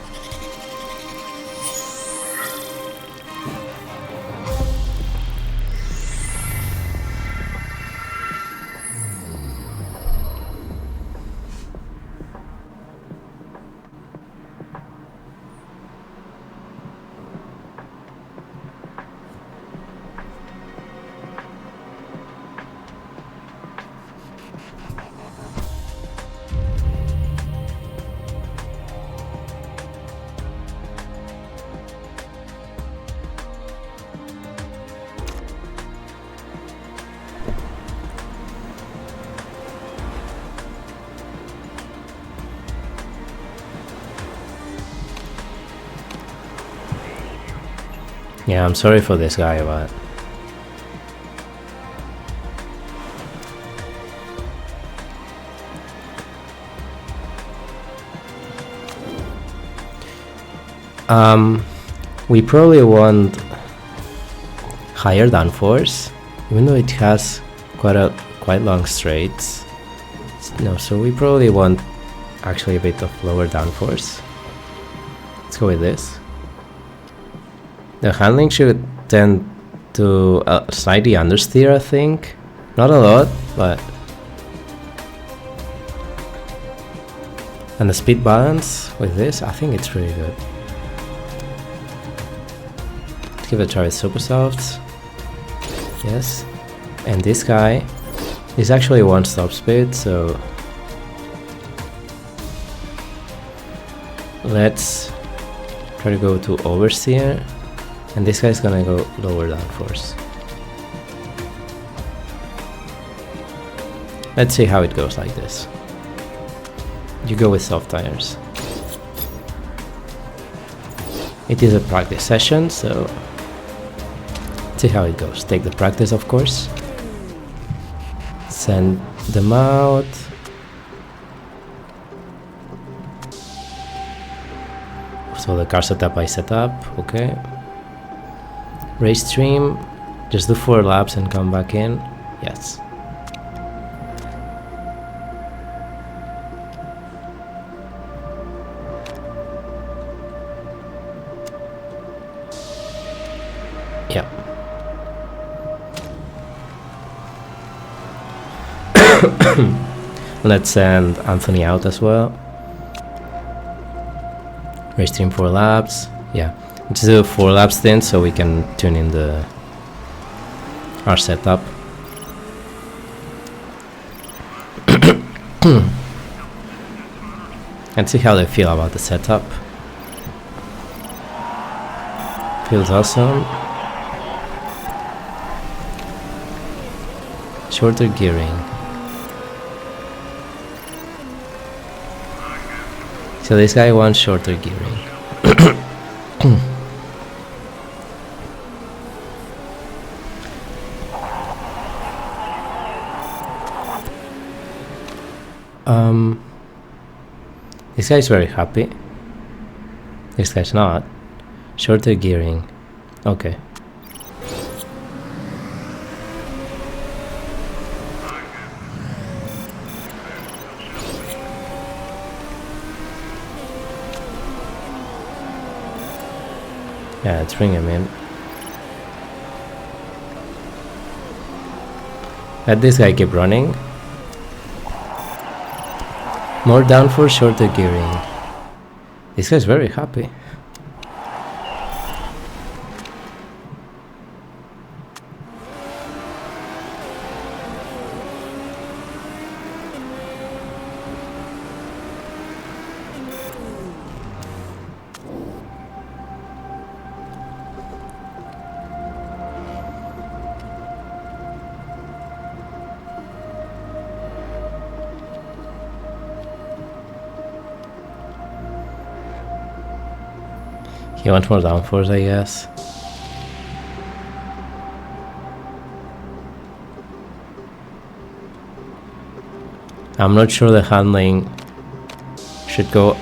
Yeah, I'm sorry for this guy, but we probably want higher downforce, even though it has quite long straights. No, so we probably want actually a bit of lower downforce. Let's go with this. The handling should tend to slightly understeer, I think. Not a lot, but... And the speed balance with this, I think it's really good. Let's give it a try with super softs. Yes. And this guy is actually one stop speed, so... Let's try to go to oversteer. And this guy's gonna go lower downforce. Let's see how it goes like this. You go with soft tires. It is a practice session, so let's see how it goes. Take the practice, of course. Send them out. So the car setup I set up, okay. Race stream, just do 4 laps and come back in. Yes. Yeah. Let's send Anthony out as well. Race stream 4 laps. Yeah. Let's do 4 laps then, so we can tune in our setup. And see how they feel about the setup. Feels awesome. Shorter gearing. So this guy wants shorter gearing. This guy's very happy. This guy's not. Shorter gearing. Okay. Yeah, let's bring him in. Let this guy keep running. More downforce, shorter gearing. This guy's very happy. He wants more downforce, I guess. I'm not sure the handling should go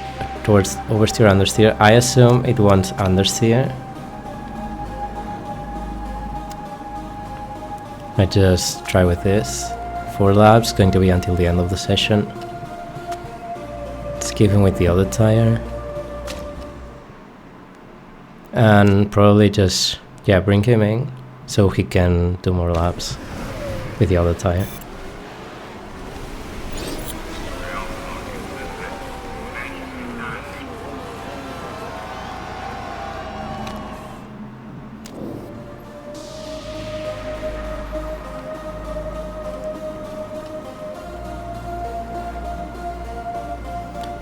towards oversteer, understeer. I assume it wants understeer. I just try with this. 4 laps, going to be until the end of the session. Let's keep him with the other tire. And probably just, yeah, bring him in so he can do more laps with the other tire.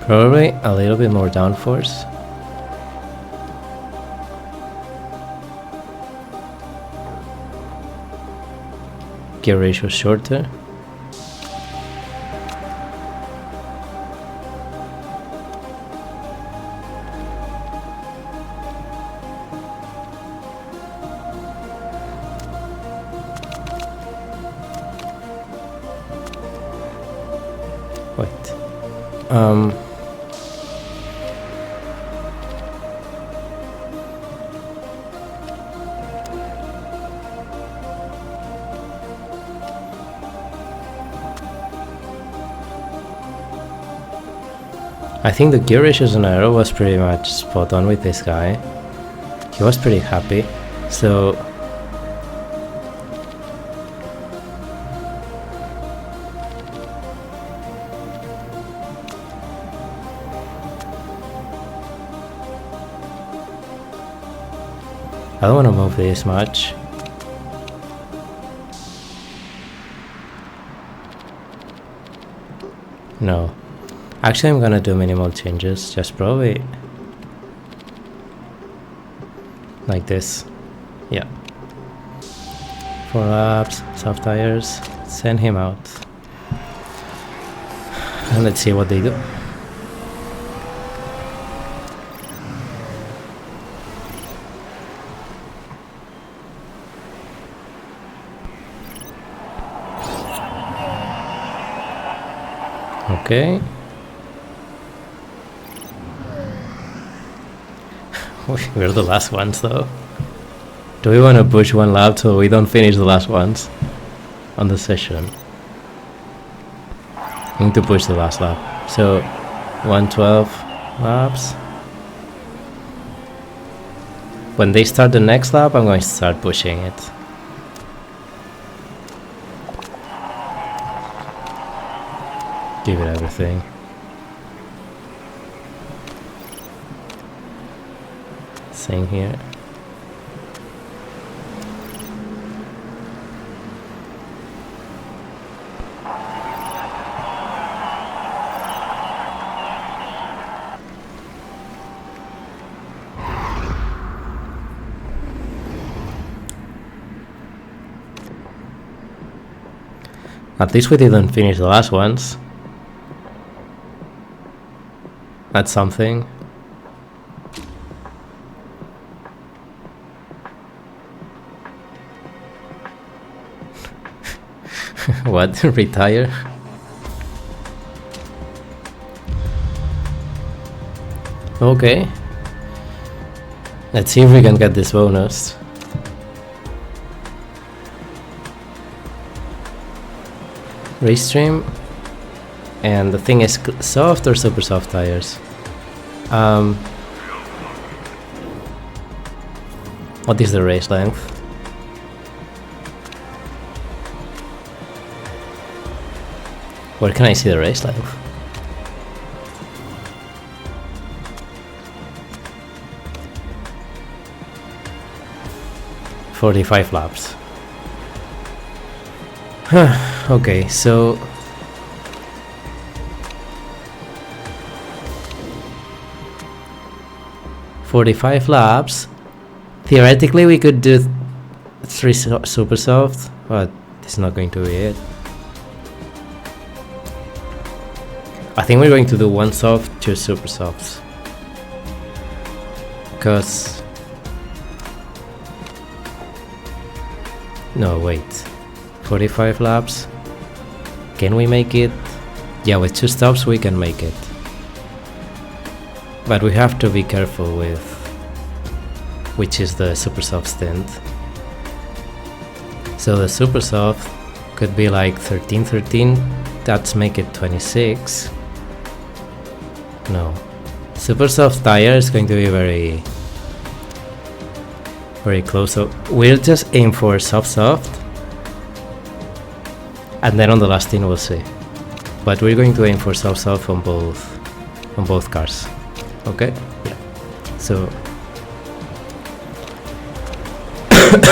Probably a little bit more downforce. Gear ratio shorter. Wait. I think the gear ratios on Aero was pretty much spot on with this guy. He was pretty happy. So I don't want to move this much. No. Actually, I'm gonna do minimal changes, just probably like this. Yeah. 4 laps, soft tires, send him out. And let's see what they do. Okay. We're the last ones though. Do we want to push one lap so we don't finish the last ones on the session? I need to push the last lap. So 112 laps. When they start the next lap, I'm going to start pushing it. Give it everything. Same here. At least we didn't finish the last ones. That's something. What? Retire? Okay. Let's see if we can get this bonus. Race stream. And the thing is, soft or super soft tires? What is the race length? Where can I see the race length? "45 laps." Okay, so 45 laps. Theoretically, we could do 3 super soft, but it's not going to be it. I think we're going to do 1 soft, 2 super softs. Because... no, wait. 45 laps? Can we make it? Yeah, with 2 stops we can make it. But we have to be careful with which is the super soft stint. So the super soft could be like 13-13. That's make it 26. No. Super soft tire is going to be very close. So we'll just aim for soft. And then on the last stint we'll see. But we're going to aim for soft on both cars. Okay? Yeah. So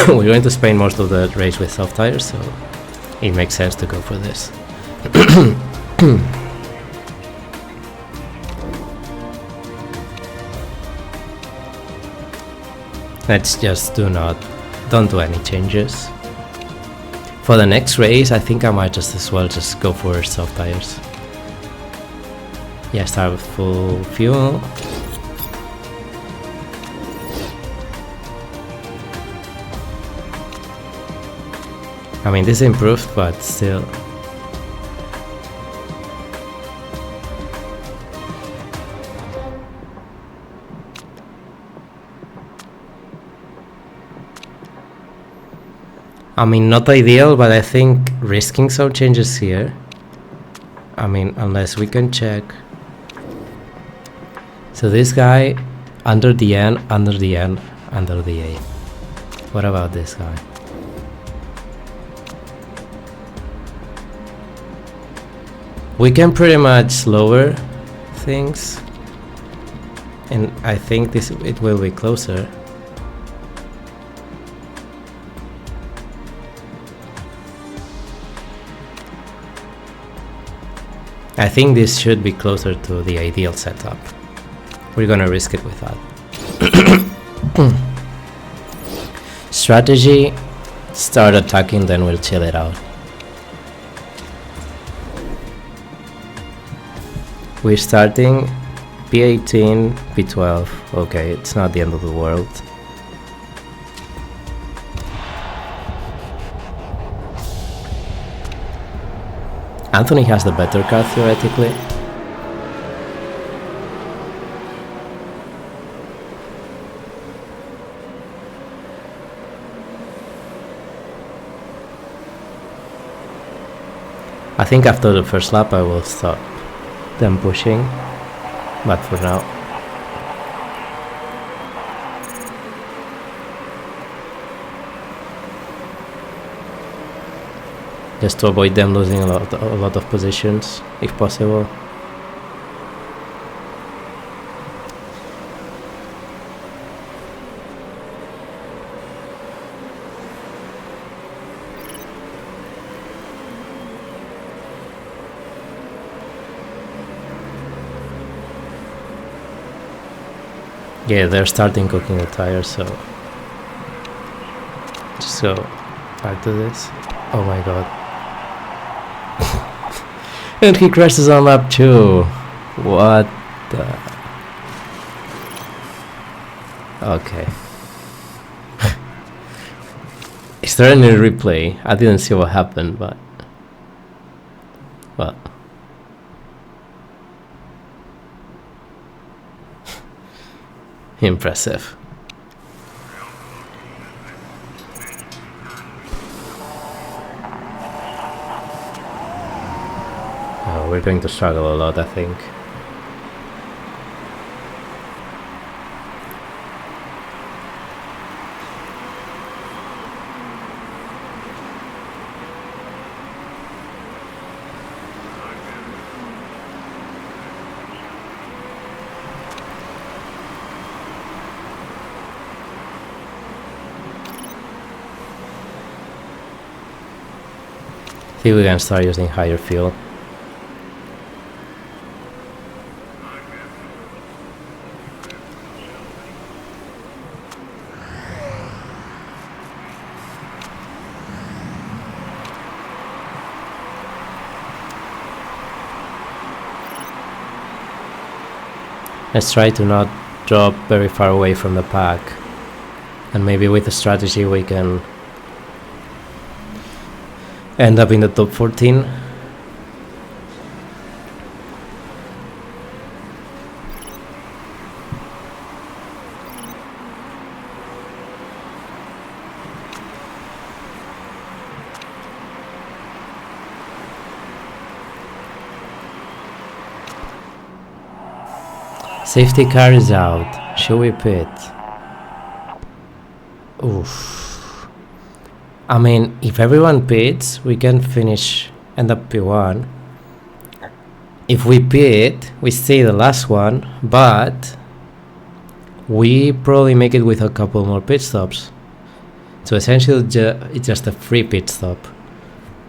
we're going to spend most of the race with soft tires, so it makes sense to go for this. Let's just don't do any changes. For the next race, I think I might just as well just go for soft tires. Yeah, start with full fuel. I mean, this improved, but still. I mean, not ideal, but I think risking some changes here. I mean, unless we can check. So this guy, under the N, under the N, under the A. What about this guy? We can pretty much lower things. And I think it will be closer. I think this should be closer to the ideal setup. We're gonna risk it with that. Strategy, start attacking, then we'll chill it out. We're starting P18, P12. Okay, it's not the end of the world. Anthony has the better card theoretically. I think after the first lap I will stop them pushing, but for now. Just to avoid them losing a lot of positions, if possible. Yeah, they're starting cooking the tires, so just go back to this. Oh my god. And he crashes on lap 2. What the... Okay. Is there any replay? I didn't see what happened, but... Well... Impressive. Oh, we're going to struggle a lot, I think. I think we can start using higher fuel. Let's try to not drop very far away from the pack, and maybe with a strategy we can end up in the top 14. Safety car is out. Should we pit? Oof. I mean, if everyone pits, we can end up P1. If we pit, we stay the last one, but we probably make it with a couple more pit stops. So essentially, it's just a free pit stop.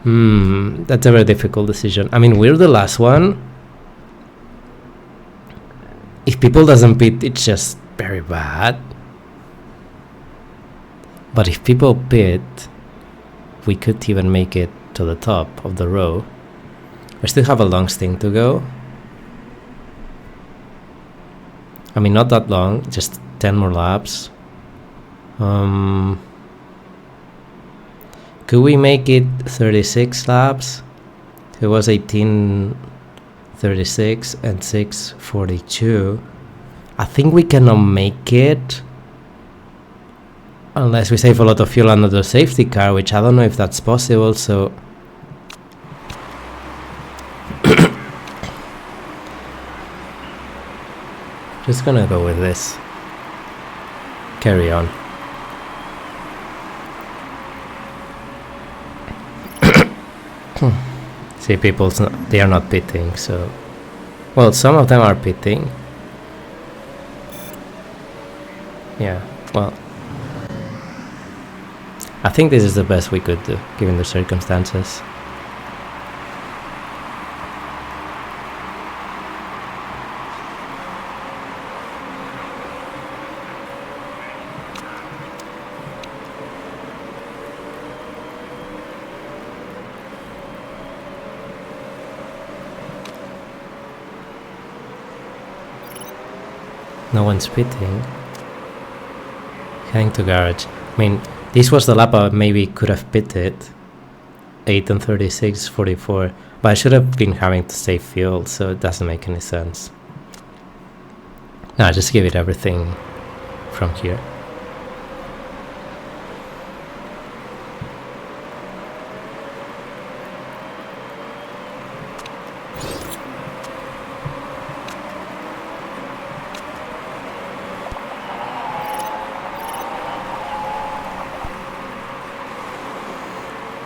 That's a very difficult decision. I mean, we're the last one. If people doesn't pit, it's just very bad. But if people pit, we could even make it to the top of the row. We still have a long stint to go. I mean, not that long, just 10 more laps. Could we make it 36 laps? It was 18:36 and 6:42. I think we cannot make it. Unless we save a lot of fuel under the safety car, which I don't know if that's possible, so... Just gonna go with this. Carry on. See, people, they are not pitting, so... Well, some of them are pitting. Yeah, well... I think this is the best we could do, given the circumstances. No one's pitting. Heading to garage. I mean, this was the lap I maybe could have pitted. 8 and 36, 44. But I should have been having to save fuel, so it doesn't make any sense. Nah, just give it everything from here.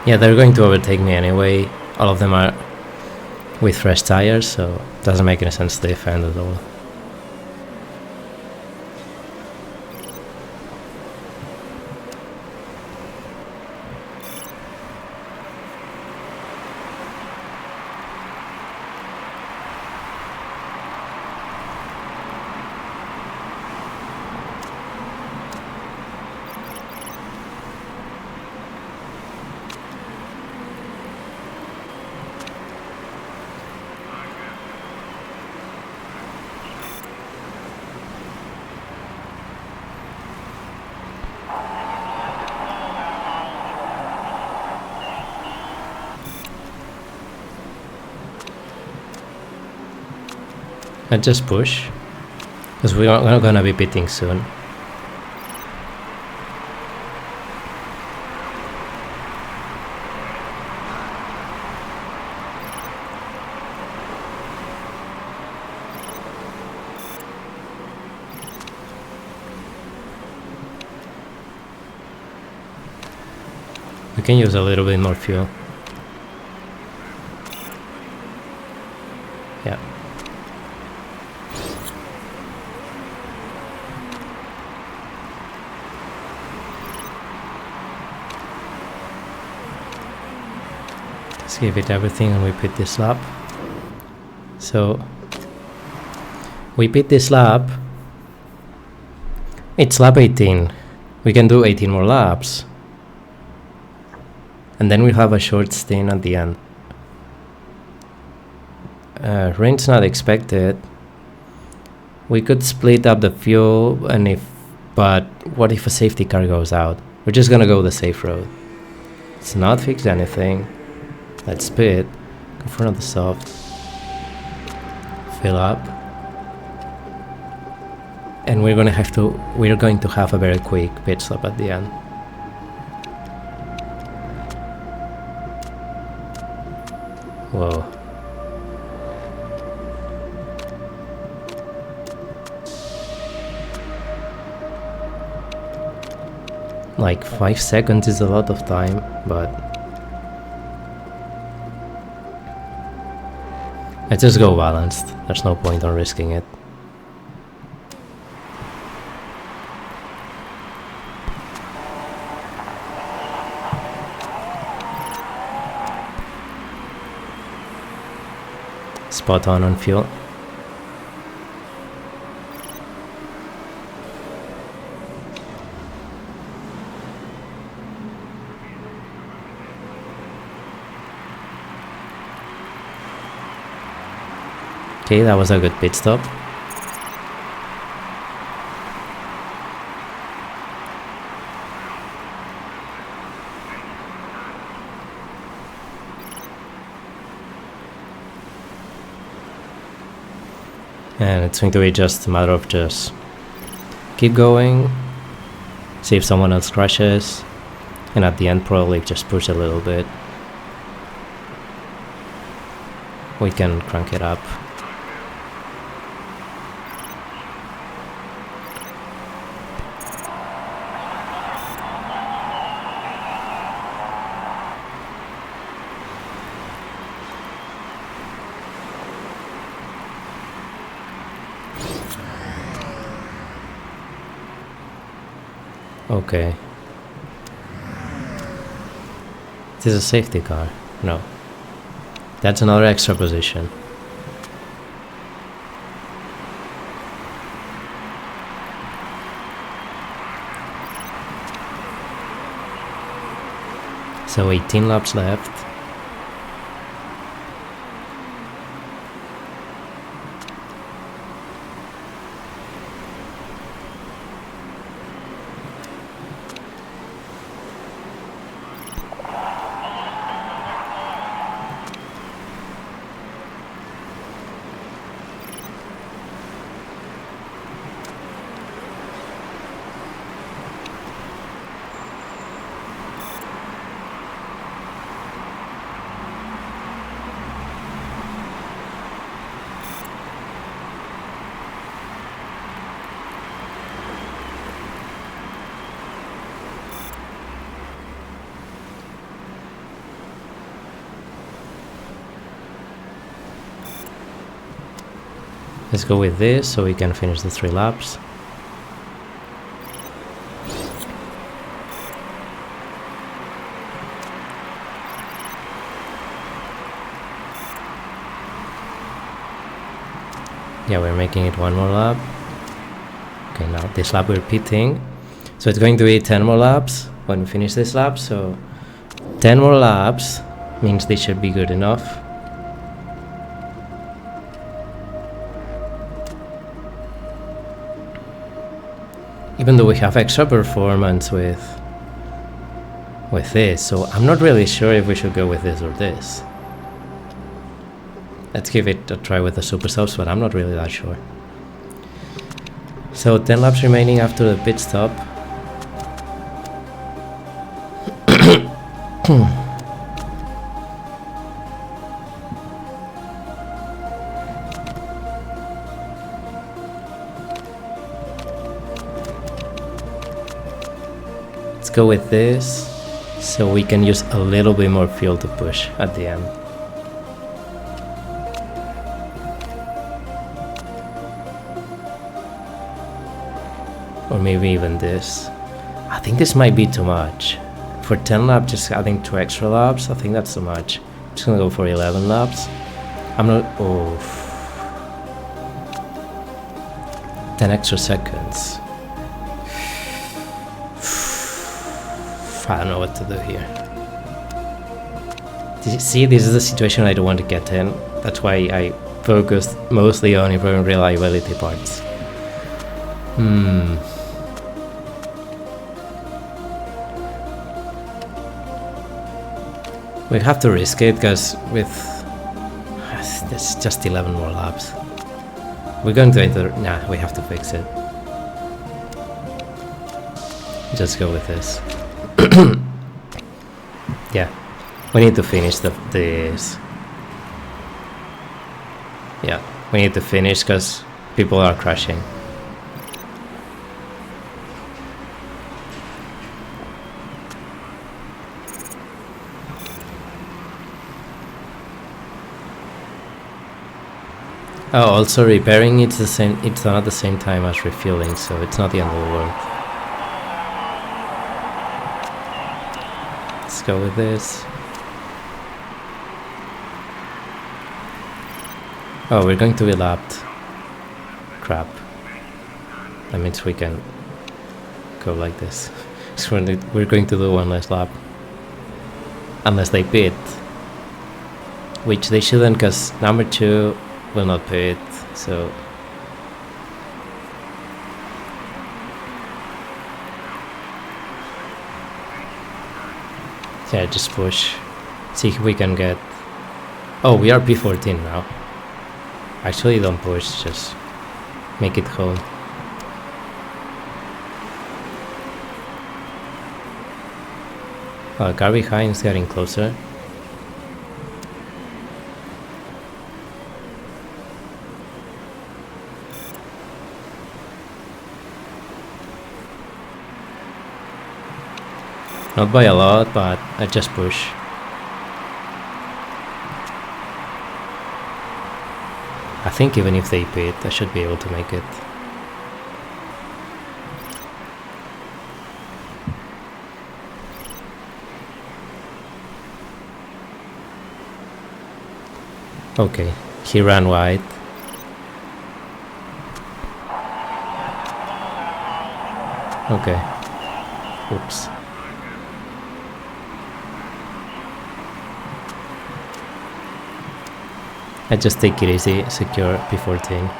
Yeah, they're going to overtake me anyway. All of them are with fresh tires, so it doesn't make any sense to defend at all. I just push, because we're not gonna be pitting soon. We can use a little bit more fuel. Yeah. Let's give it everything and we pit this lap. So we pit this lap. It's lap 18. We can do 18 more laps. And then we'll have a short stint at the end. Rain's not expected. We could split up the fuel, but what if a safety car goes out? We're just gonna go the safe road. It's not fix anything. Let's pit. Go for another soft. Fill up. And we're going to have a very quick pit stop at the end. Whoa. Like 5 seconds is a lot of time, but let's just go balanced. There's no point on risking it. Spot on fuel. Okay, that was a good pit stop. And it's going to be just a matter of just keep going see if someone else crashes, and at the end probably just push a little bit. We can crank it up. Okay. This is a safety car. No. That's another extra position. So 18 laps left. Let's go with this so we can finish the 3 laps. Yeah, we're making it 1 more lap. Okay, now this lap we're pitting. So it's going to be 10 more laps when we finish this lap. So 10 more laps means this should be good enough. Even though we have extra performance with this, so I'm not really sure if we should go with this or this. Let's give it a try with the super subs, but I'm not really that sure. So 10 laps remaining after the pit stop. Let's go with this so we can use a little bit more fuel to push at the end. Or maybe even this. I think this might be too much. For 10 laps, just adding 2 extra laps, I think that's too much. I'm just gonna go for 11 laps. I'm not... Oh. 10 extra seconds. I don't know what to do here. See, this is the situation I don't want to get in. That's why I focused mostly on improving reliability parts. We have to risk it because with there's just 11 more laps. We're going to either... Nah, we have to fix it. Just go with this. Yeah, we need to finish this. Yeah, we need to finish because people are crashing. Oh, also repairing it's not at the same time as refueling, so it's not the end of the world. Let's go with this. Oh, we're going to be lapped. Crap. That means we can go like this. So we're going to do 1 less lap. Unless they pit. Which they shouldn't, because number 2 will not pit, so... Yeah, just push. See if we can get... Oh, we are P14 now. Actually, don't push, just make it home. Car behind is getting closer. Not by a lot, but I just push. I think even if they pit, I should be able to make it. Okay, he ran wide. Okay. Oops. I just take it easy, secure P14.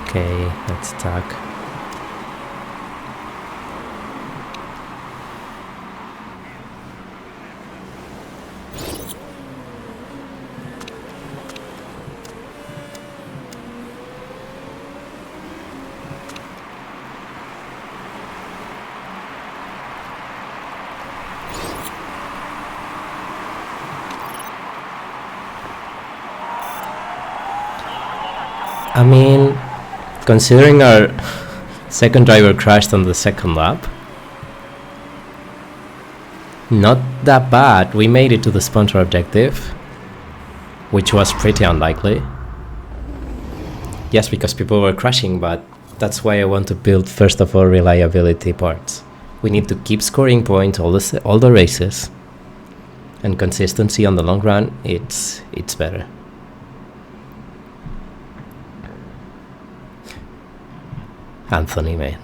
Okay, let's attack. I mean, considering our second driver crashed on the second lap, not that bad. We made it to the sponsor objective, which was pretty unlikely. Yes, because people were crashing, but that's why I want to build first of all reliability parts. We need to keep scoring points all the races, and consistency on the long run, it's better. Anthony, man.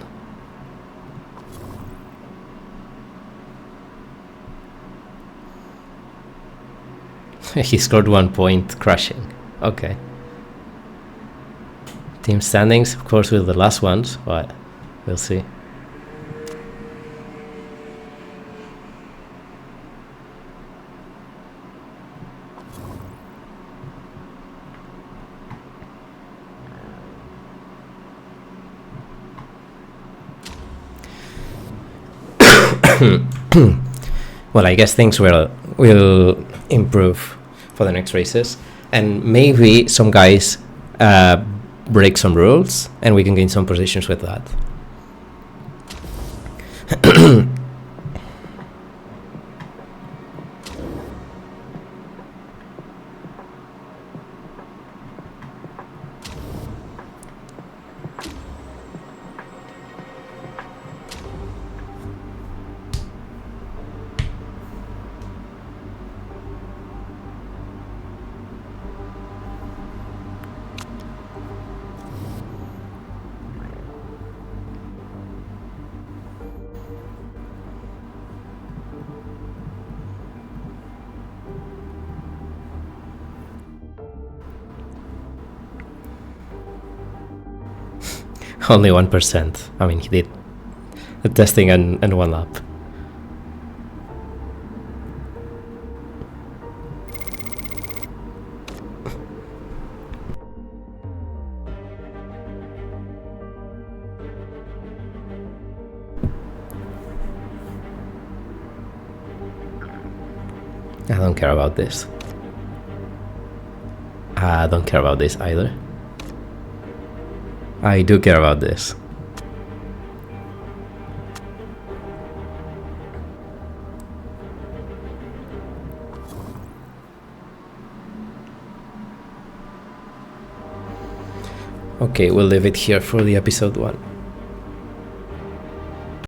He scored 1 point crashing. Okay. Team standings, of course, with the last ones, but we'll see. Well, I guess things will improve for the next races, and maybe some guys break some rules, and we can gain some positions with that. Only 1%. I mean, he did the testing and 1 lap. I don't care about this. I don't care about this either. I do care about this. Okay, we'll leave it here for the episode 1.